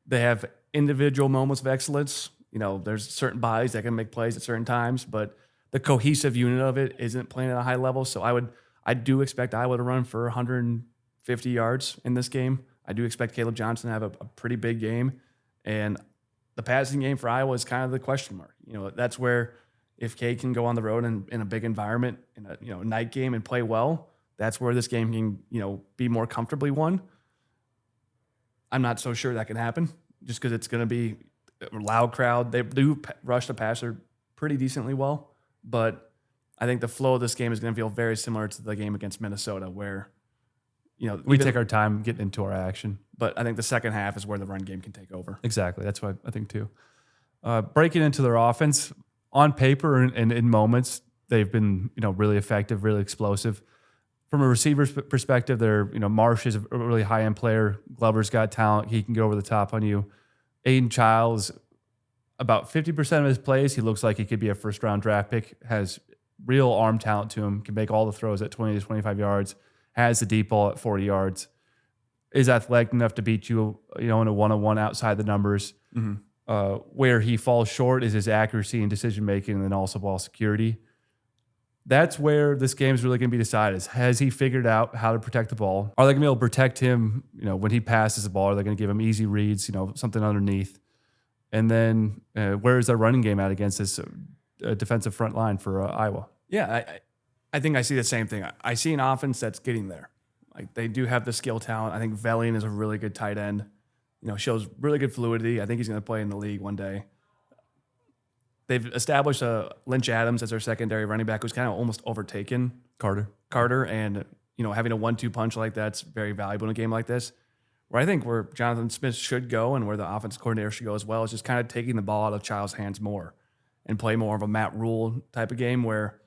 they have individual moments of excellence. There's certain bodies that can make plays at certain times, but the cohesive unit of it isn't playing at a high level. So I do expect Iowa to run for 150 yards in this game. I do expect Caleb Johnson to have a pretty big game. And the passing game for Iowa is kind of the question mark. That's where if Cade can go on the road in a big environment, in a night game and play well, that's where this game can, be more comfortably won. I'm not so sure that can happen just because it's going to be a loud crowd. They do rush the passer pretty decently well, but I think the flow of this game is going to feel very similar to the game against Minnesota where, we take our time getting into our action. But I think the second half is where the run game can take over. Exactly. That's what I think too. Breaking into their offense, on paper and in moments, they've been, really effective, really explosive. From a receiver's perspective, Marsh is a really high-end player. Glover's got talent. He can go over the top on you. Aiden Childs, about 50% of his plays, he looks like he could be a first-round draft pick, has real arm talent to him, can make all the throws at 20 to 25 yards, has the deep ball at 40 yards, is athletic enough to beat you, in a one-on-one outside the numbers. Where he falls short is his accuracy and decision-making and then also ball security. That's where this game is really going to be decided. Has he figured out how to protect the ball? Are they going to be able to protect him, when he passes the ball? Are they going to give him easy reads, something underneath? And then where is their running game at against this defensive front line for Iowa? Yeah, I think I see the same thing. I see an offense that's getting there. Like they do have the skill talent. I think Vellian is a really good tight end. Shows really good fluidity. I think he's going to play in the league one day. They've established Lynch Adams as their secondary running back who's kind of almost overtaken Carter. And, having a 1-2 punch like that's very valuable in a game like this. Where I think where Jonathan Smith should go and where the offensive coordinator should go as well is just kind of taking the ball out of Child's hands more and play more of a Matt Rule type of game where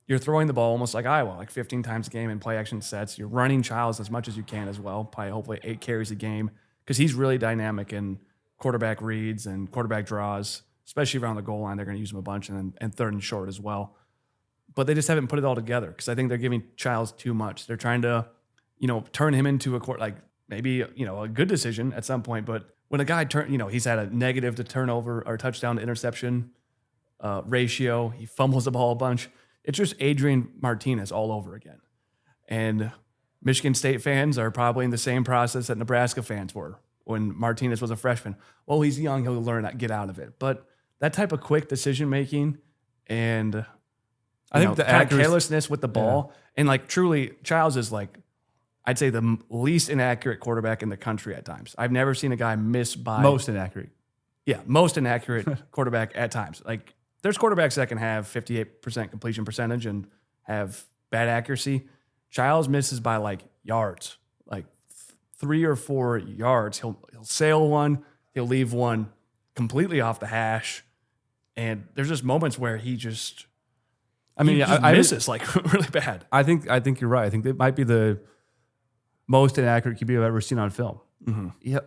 you're throwing the ball almost like Iowa, like 15 times a game in play action sets. You're running Childs as much as you can as well, probably hopefully 8 carries a game. Because he's really dynamic in quarterback reads and quarterback draws, especially around the goal line. They're going to use him a bunch and third and short as well. But they just haven't put it all together because I think they're giving Childs too much. They're trying to, turn him into maybe, a good decision at some point. But when a guy he's had a negative to turnover or touchdown to interception ratio, he fumbles the ball a bunch. It's just Adrian Martinez all over again. And Michigan State fans are probably in the same process that Nebraska fans were when Martinez was a freshman. Well, he's young. He'll learn that, get out of it. But that type of quick decision-making and I think the carelessness with the ball and truly Childs is I'd say the least inaccurate quarterback in the country at times. I've never seen a guy miss by... Most inaccurate. Yeah, most inaccurate quarterback at times. There's quarterbacks that can have 58% completion percentage and have bad accuracy. Childs misses by yards, 3 or 4 yards. He'll sail one, he'll leave one completely off the hash, and there's just moments where he just, misses really bad. I think you're right. I think it might be the most inaccurate QB I've ever seen on film. He'll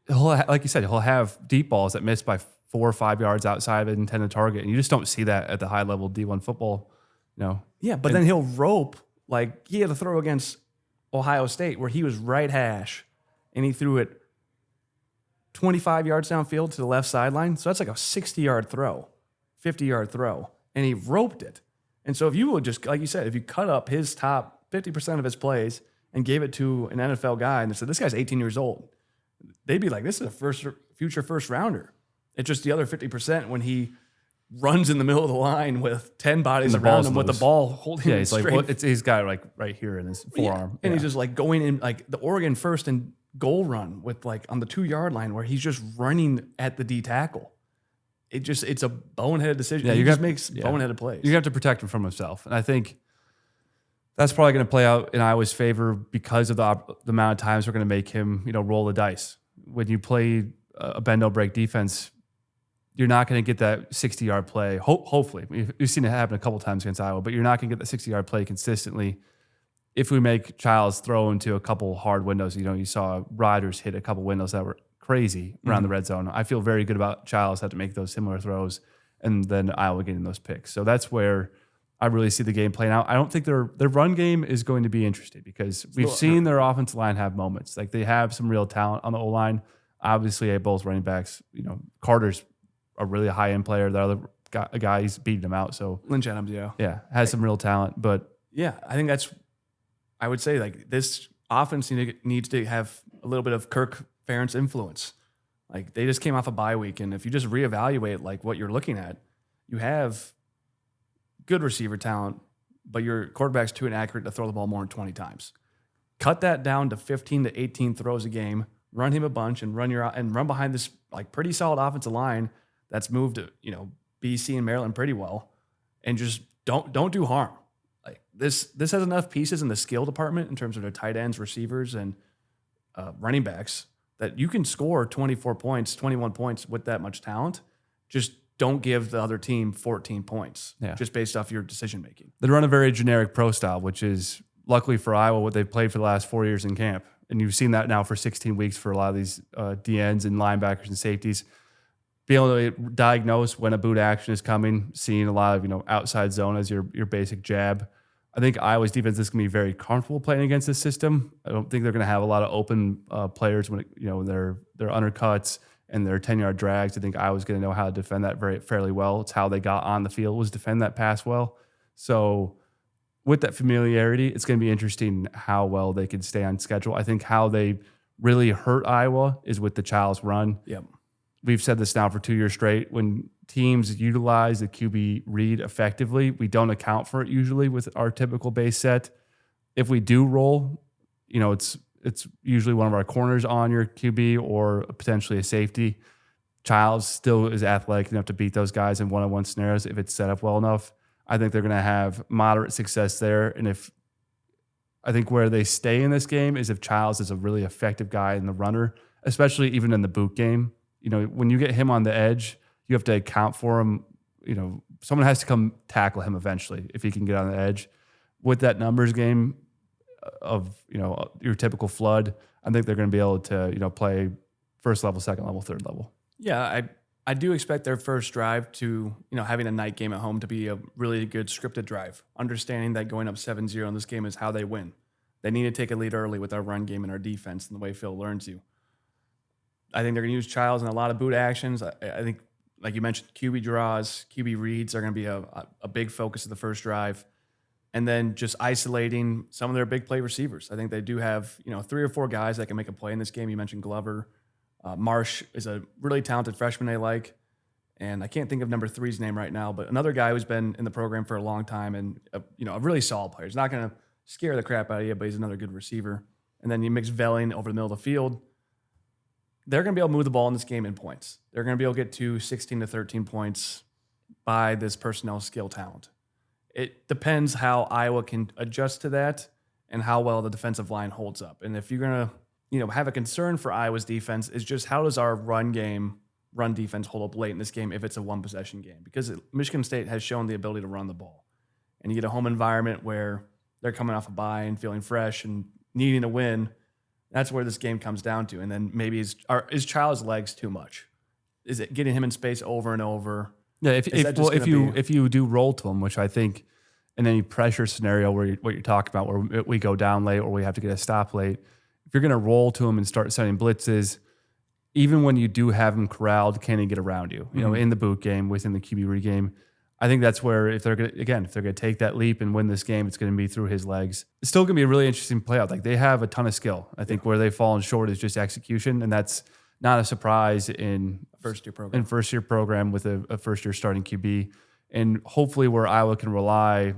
like you said, he'll have deep balls that miss by 4 or 5 yards outside of an intended target, and you just don't see that at the high level D1 football. Yeah, but then he'll rope. He had to throw against Ohio State where he was right hash and he threw it 25 yards downfield to the left sideline. So that's like a 60-yard throw, 50-yard throw. And he roped it. And so if you would just, like you said, if you cut up his top 50% of his plays and gave it to an NFL guy and they said, this guy's 18 years old, they'd be like, this is a future first rounder. It's just the other 50% when he runs in the middle of the line with 10 bodies around him with the ball holding him straight. Yeah, he's got like right here in his forearm. And he's just like going in like the Oregon first and goal run with like on the 2-yard line where he's just running at the D tackle. It's a boneheaded decision. Yeah, he just makes boneheaded plays. You have to protect him from himself. And I think that's probably going to play out in Iowa's favor because of the amount of times we're going to make him, roll the dice. When you play a bend don't break defense, you're not going to get that 60-yard play. Hopefully, we've seen it happen a couple times against Iowa, but you're not going to get that 60-yard play consistently if we make Childs throw into a couple hard windows. You saw Rodgers hit a couple windows that were crazy around the red zone. I feel very good about Childs had to make those similar throws, and then Iowa getting those picks. So that's where I really see the game playing out. I don't think their run game is going to be interesting because we've seen their offensive line have moments. Like they have some real talent on the O-line. Obviously, both running backs, Carter's a really high-end player. The other guy, he's beating him out. So Lynch Adams, has some real talent. But I think I would say like this offense needs to have a little bit of Kirk Ferentz influence. Like they just came off a bye week, and if you just reevaluate like what you're looking at, you have good receiver talent, but your quarterback's too inaccurate to throw the ball more than 20 times. Cut that down to 15 to 18 throws a game. Run him a bunch and run behind this like pretty solid offensive line that's moved to, BC and Maryland pretty well, and just don't do harm. Like this has enough pieces in the skill department in terms of their tight ends, receivers, and running backs that you can score 24 points, 21 points with that much talent. Just don't give the other team 14 points just based off your decision making. They run a very generic pro style, which is luckily for Iowa what they've played for the last 4 years in camp. And you've seen that now for 16 weeks for a lot of these DNs and linebackers and safeties. Being able to diagnose when a boot action is coming, seeing a lot of outside zone as your basic jab. I think Iowa's defense is going to be very comfortable playing against this system. I don't think they're going to have a lot of open players when their undercuts and their 10-yard drags. I think Iowa's going to know how to defend that fairly well. It's how they got on the field was defend that pass well. So with that familiarity, it's going to be interesting how well they can stay on schedule. I think how they really hurt Iowa is with the Childs run. Yep. We've said this now for 2 years straight. When teams utilize the QB read effectively, we don't account for it usually with our typical base set. If we do roll, it's usually one of our corners on your QB or potentially a safety. Childs still is athletic enough to beat those guys in one-on-one scenarios if it's set up well enough. I think they're going to have moderate success there. And I think where they stay in this game is if Childs is a really effective guy in the runner, especially even in the boot game. When you get him on the edge, you have to account for him. Someone has to come tackle him eventually if he can get on the edge. With that numbers game of, your typical flood, I think they're going to be able to, play first level, second level, third level. Yeah, I do expect their first drive to, having a night game at home to be a really good scripted drive, understanding that going up 7-0 in this game is how they win. They need to take a lead early with our run game and our defense and the way Phil learns you. I think they're going to use Childs in a lot of boot actions. I think, like you mentioned, QB draws, QB reads are going to be a big focus of the first drive. And then just isolating some of their big play receivers. I think they do have, 3 or 4 guys that can make a play in this game. You mentioned Glover. Marsh is a really talented freshman they like. And I can't think of number 3's name right now, but another guy who's been in the program for a long time and, a really solid player. He's not going to scare the crap out of you, but he's another good receiver. And then you mix Velling over the middle of the field. They're going to be able to move the ball in this game in points. They're going to be able to get to 16 to 13 points by this personnel skill talent. It depends how Iowa can adjust to that and how well the defensive line holds up. And if you're going to, have a concern for Iowa's defense is just how does our run defense hold up late in this game if it's a one-possession game? Because Michigan State has shown the ability to run the ball. And you get a home environment where they're coming off a bye and feeling fresh and needing to win. That's where this game comes down to. And then maybe is Child's legs too much? Is it getting him in space over and over? Yeah, if you do roll to him, which I think in any pressure scenario where what you're talking about, where we go down late or we have to get a stop late, if you're going to roll to him and start sending blitzes, even when you do have him corralled, can he get around you? You know, in the boot game, within the QB read game. I think that's where if they're going to take that leap and win this game, it's going to be through his legs. It's still going to be a really interesting playout. Like they have a ton of skill. I think where they've fallen short is just execution, and that's not a surprise in first year program with a first year starting QB, and hopefully where Iowa can rely,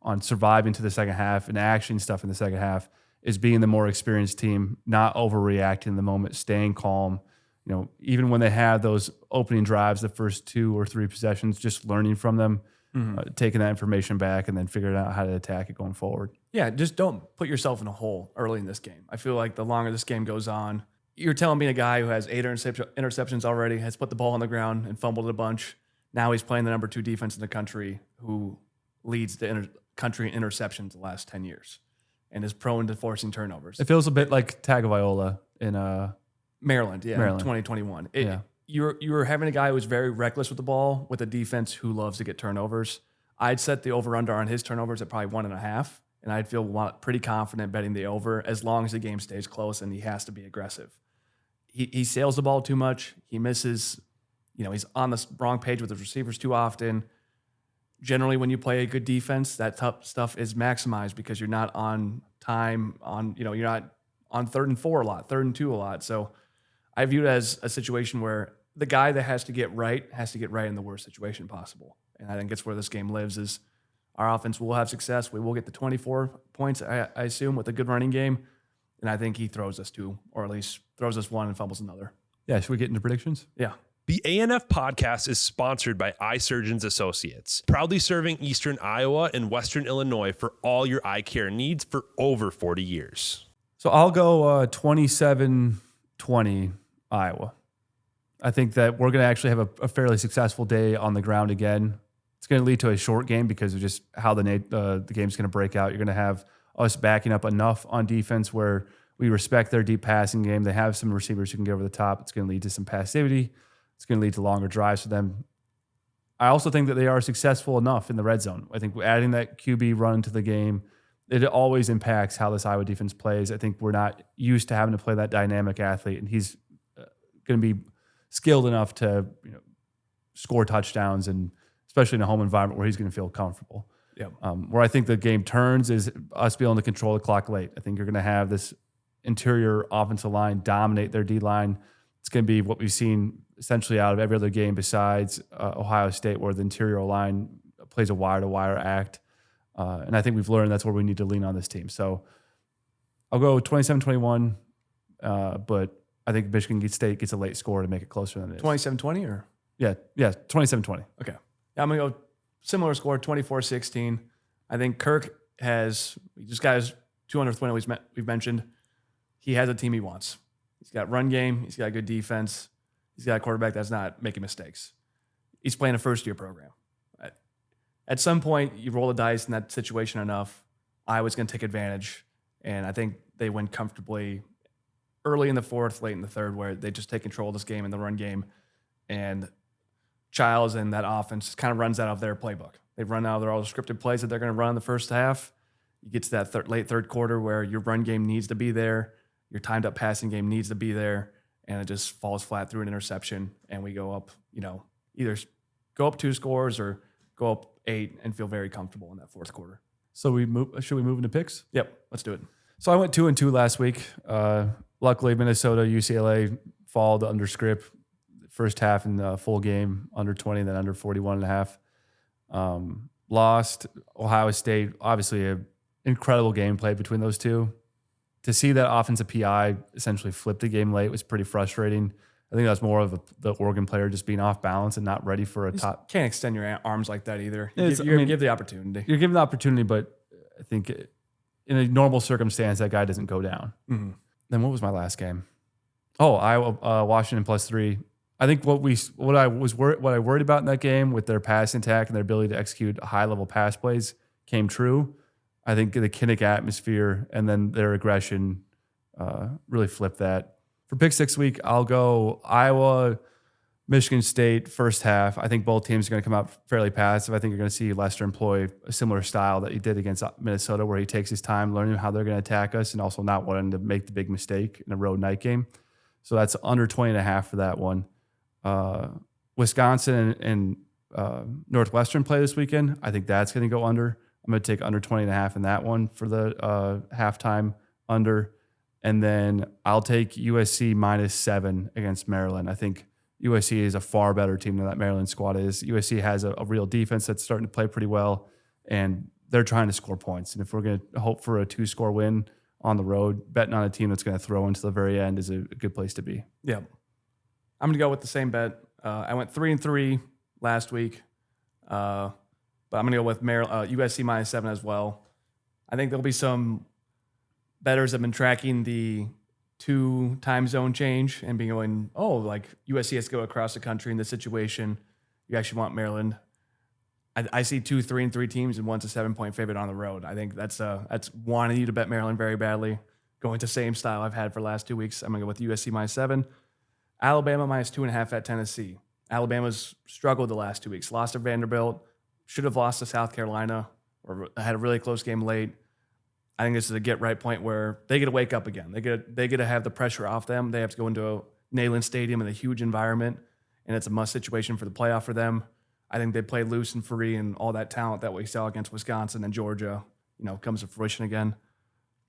on surviving to the second half and action stuff in the second half is being the more experienced team, not overreacting in the moment, staying calm. Even when they have those opening drives, the first 2 or 3 possessions, just learning from them, taking that information back and then figuring out how to attack it going forward. Yeah, just don't put yourself in a hole early in this game. I feel like the longer this game goes on, you're telling me a guy who has 8 interceptions already, has put the ball on the ground and fumbled a bunch. Now he's playing the number 2 defense in the country who leads the country in interceptions the last 10 years and is prone to forcing turnovers. It feels a bit like Tagovailoa in Maryland, 2021. You're having a guy who's very reckless with the ball with a defense who loves to get turnovers. I'd set the over-under on his turnovers at probably 1.5, and I'd feel pretty confident betting the over as long as the game stays close and he has to be aggressive. He sails the ball too much. He misses, he's on the wrong page with his receivers too often. Generally, when you play a good defense, that tough stuff is maximized because you're not on time, you're not on 3rd and 4 a lot, 3rd and 2 a lot. So I view it as a situation where the guy that has to get right in the worst situation possible. And I think that's where this game lives is our offense will have success. We will get the 24 points, I assume, with a good running game. And I think he throws us 2, or at least throws us 1 and fumbles another. Yeah, should we get into predictions? Yeah. The ANF Podcast is sponsored by Eye Surgeons Associates, proudly serving Eastern Iowa and Western Illinois for all your eye care needs for over 40 years. So I'll go 27-20 Iowa. I think that we're going to actually have a fairly successful day on the ground again. It's going to lead to a short game because of just how the game's going to break out. You're going to have us backing up enough on defense where we respect their deep passing game. They have some receivers who can get over the top. It's going to lead to some passivity. It's going to lead to longer drives for them. I also think that they are successful enough in the red zone. I think adding that QB run to the game, it always impacts how this Iowa defense plays. I think we're not used to having to play that dynamic athlete, and he's going to be skilled enough to score touchdowns, and especially in a home environment where he's going to feel comfortable. Yeah. Where I think the game turns is us being able to control the clock late. I think you're going to have this interior offensive line dominate their D-line. It's going to be what we've seen essentially out of every other game besides Ohio State, where the interior line plays a wire-to-wire act. And I think we've learned that's where we need to lean on this team. So I'll go 27-21, but I think Michigan State gets a late score to make it closer than it is. 27-20 or? Yeah, 27-20. Okay. I'm going to go similar score, 24-16. I think Kirk he just got his 200th win we've mentioned. He has a team he wants. He's got run game. He's got a good defense. He's got a quarterback that's not making mistakes. He's playing a first-year program. At some point, you roll the dice in that situation enough, Iowa's going to take advantage, and I think they win comfortably early in the 4th, late in the 3rd, where they just take control of this game in the run game, and Childs and that offense kind of runs out of their playbook. They've run out of all the scripted plays that they're going to run in the first half. You get to that late 3rd quarter where your run game needs to be there, your timed-up passing game needs to be there, and it just falls flat through an interception, and we go up, either go up 2 scores or go up 8 and feel very comfortable in that 4th quarter. So should we move into picks? Yep, let's do it. So I went 2-2 last week. Luckily, Minnesota, UCLA followed under script. First half in the full game, under 20, then under 41.5. Lost. Ohio State, obviously an incredible game played between those two. To see that offensive PI essentially flip the game late was pretty frustrating. I think that's more of the Oregon player just being off balance and not ready for a top. Can't extend your arms like that either. Give the opportunity. You're given the opportunity, but I think in a normal circumstance, that guy doesn't go down. Mm-hmm. Then what was my last game? Oh, Iowa, Washington +3. I think what I worried about in that game with their pass attack and their ability to execute high-level pass plays came true. I think the Kinnick atmosphere and then their aggression really flipped that. For pick 6 week, I'll go Iowa, Michigan State first half. I think both teams are going to come out fairly passive. I think you're going to see Lester employ a similar style that he did against Minnesota, where he takes his time learning how they're going to attack us and also not wanting to make the big mistake in a road night game. So that's under 20.5 for that one. Wisconsin and Northwestern play this weekend. I think that's going to go under. I'm going to take under 20.5 in that one for the halftime under. And then I'll take USC -7 against Maryland. I think USC is a far better team than that Maryland squad is. USC has a real defense that's starting to play pretty well, and they're trying to score points. And if we're going to hope for a 2-score win on the road, betting on a team that's going to throw into the very end is a good place to be. Yeah. I'm going to go with the same bet. I went 3-3 last week, but I'm going to go with USC -7 as well. I think there'll be some bettors that have been tracking the 2 time zone change and being going, like USC has to go across the country in this situation. You actually want Maryland. I see 2 3-3 teams and one's a 7-point favorite on the road. I think that's wanting you to bet Maryland very badly. Going to same style I've had for the last 2 weeks. I'm going to go with USC -7. Alabama -2.5 at Tennessee. Alabama's struggled the last 2 weeks. Lost to Vanderbilt. Should have lost to South Carolina or had a really close game late. I think this is a get-right point where they get to wake up again. They get to have the pressure off them. They have to go into a Neyland Stadium in a huge environment, and it's a must situation for the playoff for them. I think they play loose and free, and all that talent that we saw against Wisconsin and Georgia, comes to fruition again.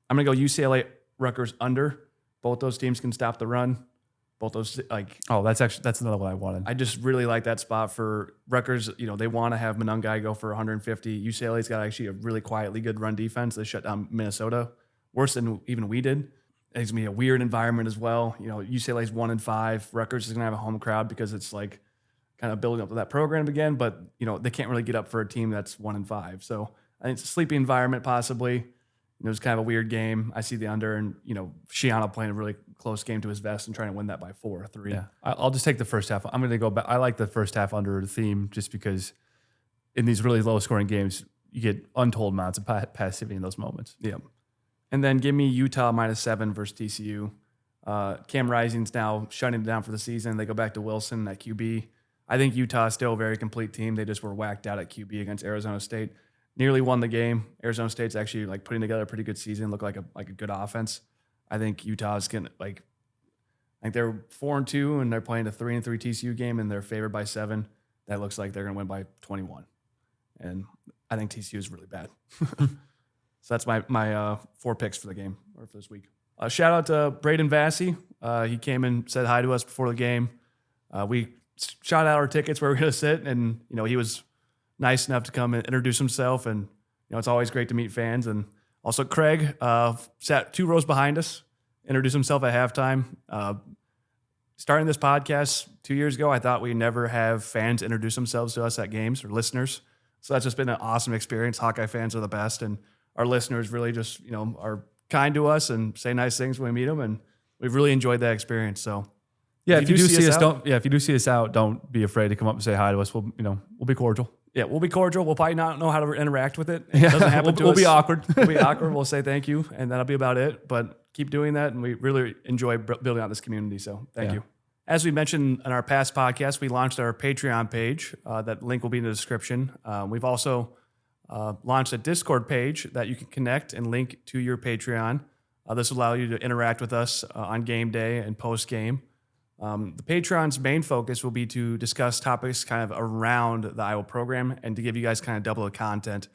I'm going to go UCLA, Rutgers under. Both those teams can stop the run. Both those, that's another one I wanted. I just really like that spot for Rutgers. They want to have Monangai go for 150. UCLA's got actually a really quietly good run defense. They shut down Minnesota worse than even we did. It's going to be a weird environment as well. UCLA's 1-5. Rutgers is going to have a home crowd because it's like kind of building up to that program again, but they can't really get up for a team that's 1-5. So I think it's a sleepy environment possibly. It was kind of a weird game. I see the under, and Shiano playing a really close game to his vest and trying to win that by 4 or 3. Yeah, I'll just take the first half. I'm going to go back. I like the first half under the theme just because in these really low scoring games, you get untold amounts of passivity in those moments. Yeah. And then give me Utah -7 versus TCU. Cam Rising's now shutting it down for the season. They go back to Wilson at QB. I think Utah is still a very complete team. They just were whacked out at QB against Arizona State. Nearly won the game. Arizona State's actually putting together a pretty good season. Look like a good offense. I think Utah's going to I think they're 4-2 and they're playing a 3-3 TCU game and they're favored by 7. That looks like they're going to win by 21. And I think TCU is really bad. So that's my 4 picks for the game or for this week. Shout out to Braden Vassy. He came and said hi to us before the game. We shot out our tickets where we're going to sit, and he was nice enough to come and introduce himself. And it's always great to meet fans. And also Craig sat 2 rows behind us, introduced himself at halftime. Starting this podcast 2 years ago, I thought we'd never have fans introduce themselves to us at games or listeners. So that's just been an awesome experience. Hawkeye fans are the best, and our listeners really just are kind to us and say nice things when we meet them, and we've really enjoyed that experience. So yeah, if you do see us, if you do see us out, don't be afraid to come up and say hi to us. We'll be cordial. Yeah, we'll be cordial. We'll probably not know how to interact with it. It doesn't happen to us. We'll be awkward. We'll be awkward. We'll say thank you, and that'll be about it. But keep doing that, and we really enjoy building out this community. So thank you. As we mentioned in our past podcast, we launched our Patreon page. That link will be in the description. We've also launched a Discord page that you can connect and link to your Patreon. This will allow you to interact with us on game day and post game. The Patreon's main focus will be to discuss topics kind of around the Iowa program and to give you guys kind of double the content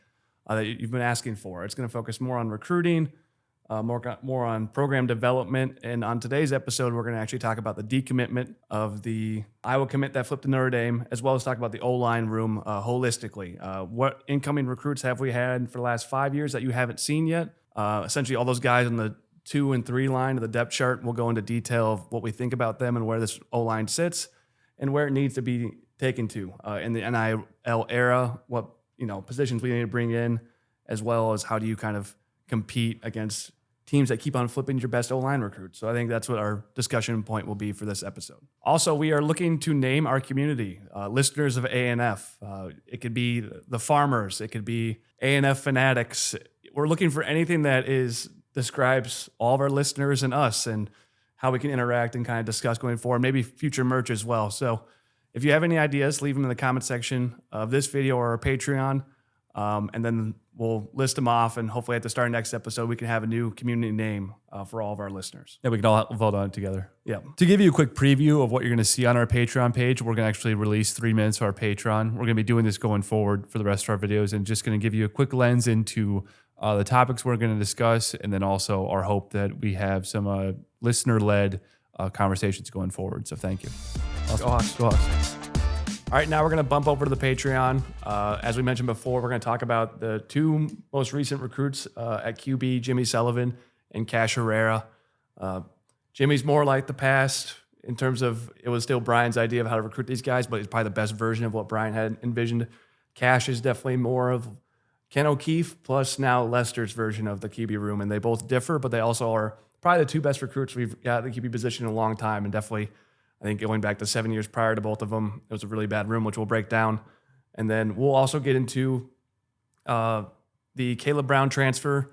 that you've been asking for. It's going to focus more on recruiting, more on program development. And on today's episode, we're going to actually talk about the decommitment of the Iowa commit that flipped to Notre Dame, as well as talk about the O-line room holistically. What incoming recruits have we had for the last 5 years that you haven't seen yet? Essentially, all those guys on the 2 and 3 line of the depth chart. We'll go into detail of what we think about them and where this O-line sits and where it needs to be taken to in the NIL era, what positions we need to bring in, as well as how do you kind of compete against teams that keep on flipping your best O-line recruits. So I think that's what our discussion point will be for this episode. Also, we are looking to name our community, listeners of ANF. It could be the farmers. It could be ANF fanatics. We're looking for anything that describes all of our listeners and us and how we can interact and kind of discuss going forward, maybe future merch as well. So if you have any ideas, leave them in the comment section of this video or our Patreon. And then we'll list them off, and hopefully at the start of next episode, we can have a new community name for all of our listeners. Yeah, we can all vote on it together. Yeah. To give you a quick preview of what you're going to see on our Patreon page, we're going to actually release 3 minutes of our Patreon. We're going to be doing this going forward for the rest of our videos, and just going to give you a quick lens into the topics we're going to discuss, and then also our hope that we have some listener-led conversations going forward. So thank you. Awesome. Go Hawks. Go Hawks. All right, now we're going to bump over to the Patreon. As we mentioned before, we're going to talk about the 2 most recent recruits at QB, Jimmy Sullivan and Cash Herrera. Jimmy's more like the past in terms of it was still Brian's idea of how to recruit these guys, but it's probably the best version of what Brian had envisioned. Cash is definitely more of Ken O'Keefe plus now Lester's version of the QB room, and they both differ, but they also are probably the 2 best recruits we've got at the QB position in a long time, and definitely I think going back to 7 years prior to both of them, it was a really bad room, which we'll break down. And then we'll also get into the Caleb Brown transfer,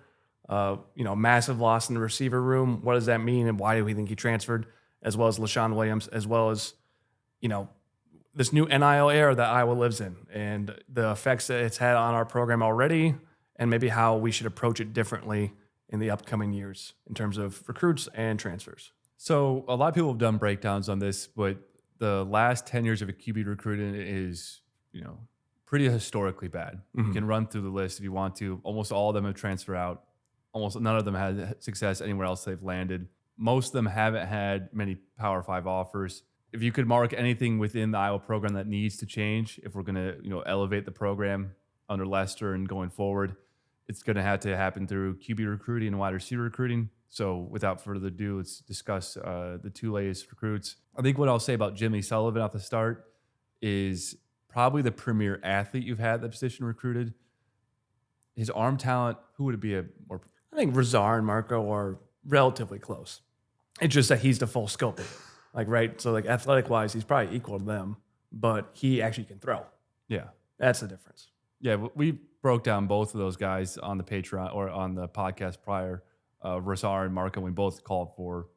massive loss in the receiver room. What does that mean and why do we think he transferred? As well as LaShawn Williams, as well as, this new NIL era that Iowa lives in and the effects that it's had on our program already and maybe how we should approach it differently in the upcoming years in terms of recruits and transfers. So a lot of people have done breakdowns on this, but the last 10 years of a QB recruiting is, pretty historically bad. Mm-hmm. You can run through the list if you want to. Almost all of them have transferred out. Almost none of them had success anywhere else they've landed. Most of them haven't had many Power 5 offers. If you could mark anything within the Iowa program that needs to change, if we're going to, elevate the program under Lester and going forward, it's going to have to happen through QB recruiting and wide receiver recruiting. So without further ado, let's discuss the 2 latest recruits. I think what I'll say about Jimmy Sullivan off the start is probably the premier athlete you've had at the position recruited. His arm talent, who would it be more? I think Razar and Marco are relatively close. It's just that he's the full scope of it. Right? So athletic-wise, he's probably equal to them, but he actually can throw. Yeah. That's the difference. Yeah, we broke down both of those guys on the Patreon or on the podcast prior. Razar and Marco, we both called for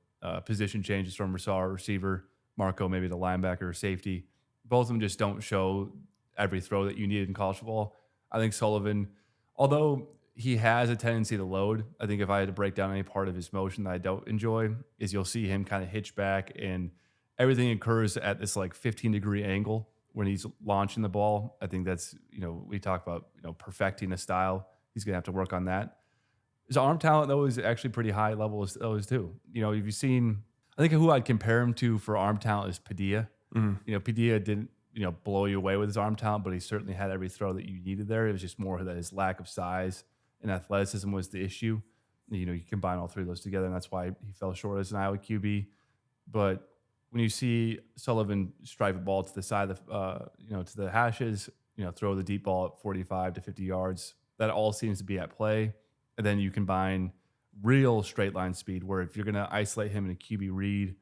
position changes from Razar, receiver, Marco, maybe the linebacker or safety. Both of them just don't show every throw that you needed in college football. I think Sullivan, although he has a tendency to load, I think if I had to break down any part of his motion that I don't enjoy, is you'll see him kind of hitch back and everything occurs at this 15-degree angle when he's launching the ball. I think that's, we talk about, perfecting a style. He's going to have to work on that. His arm talent, though, is actually pretty high level as those too. If you've seen, I think who I'd compare him to for arm talent is Padilla. Mm-hmm. Padilla didn't, blow you away with his arm talent, but he certainly had every throw that you needed there. It was just more that his lack of size and athleticism was the issue. You combine all 3 of those together, and that's why he fell short as an Iowa QB. But when you see Sullivan stripe a ball to the side of, to the hashes, throw the deep ball at 45 to 50 yards, that all seems to be at play. And then you combine real straight line speed, where if you're going to isolate him in a QB read,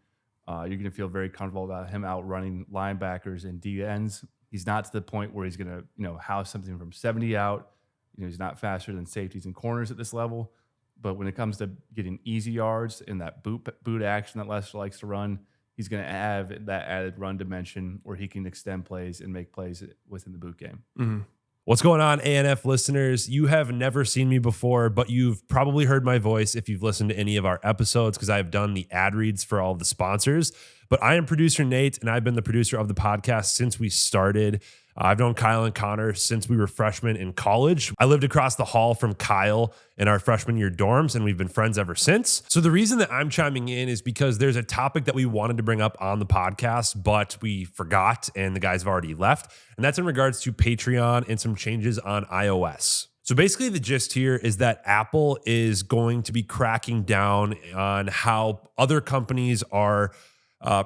you're going to feel very comfortable about him outrunning linebackers and D ends. He's not to the point where he's going to, house something from 70 out. He's not faster than safeties and corners at this level. But when it comes to getting easy yards and that boot action that Lester likes to run, he's going to have that added run dimension where he can extend plays and make plays within the boot game. Mm-hmm. What's going on, ANF listeners? You have never seen me before, but you've probably heard my voice if you've listened to any of our episodes because I've done the ad reads for all of the sponsors. But I am producer Nate, and I've been the producer of the podcast since we started. I've known Kyle and Connor since we were freshmen in college. I lived across the hall from Kyle in our freshman year dorms, and we've been friends ever since. So the reason that I'm chiming in is because there's a topic that we wanted to bring up on the podcast, but we forgot, and the guys have already left. And that's in regards to Patreon and some changes on iOS. So basically the gist here is that Apple is going to be cracking down on how other companies are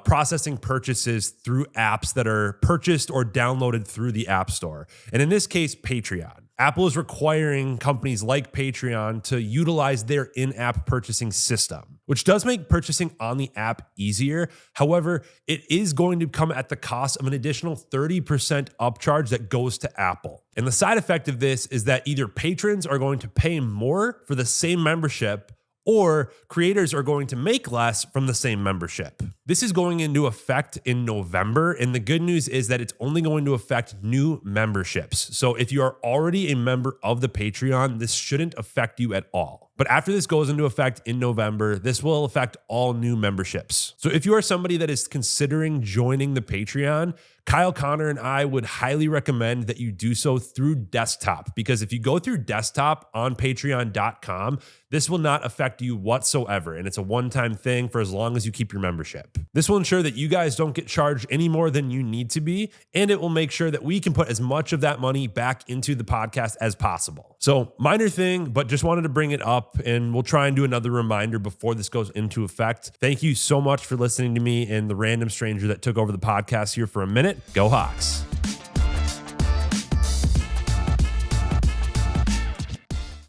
processing purchases through apps that are purchased or downloaded through the App Store. And in this case, Patreon. Apple is requiring companies like Patreon to utilize their in-app purchasing system, which does make purchasing on the app easier. However, it is going to come at the cost of an additional 30% upcharge that goes to Apple. And the side effect of this is that either patrons are going to pay more for the same membership, or creators are going to make less from the same membership. This is going into effect in November, and the good news is that it's only going to affect new memberships. So if you are already a member of the Patreon, this shouldn't affect you at all. But after this goes into effect in November, this will affect all new memberships. So if you are somebody that is considering joining the Patreon, Kyle, Connor, and I would highly recommend that you do so through desktop, because if you go through desktop on patreon.com, this will not affect you whatsoever. And it's a one-time thing for as long as you keep your membership. This will ensure that you guys don't get charged any more than you need to be. And it will make sure that we can put as much of that money back into the podcast as possible. So minor thing, but just wanted to bring it up, and we'll try and do another reminder before this goes into effect. Thank you so much for listening to me and the random stranger that took over the podcast here for a minute. Go Hawks.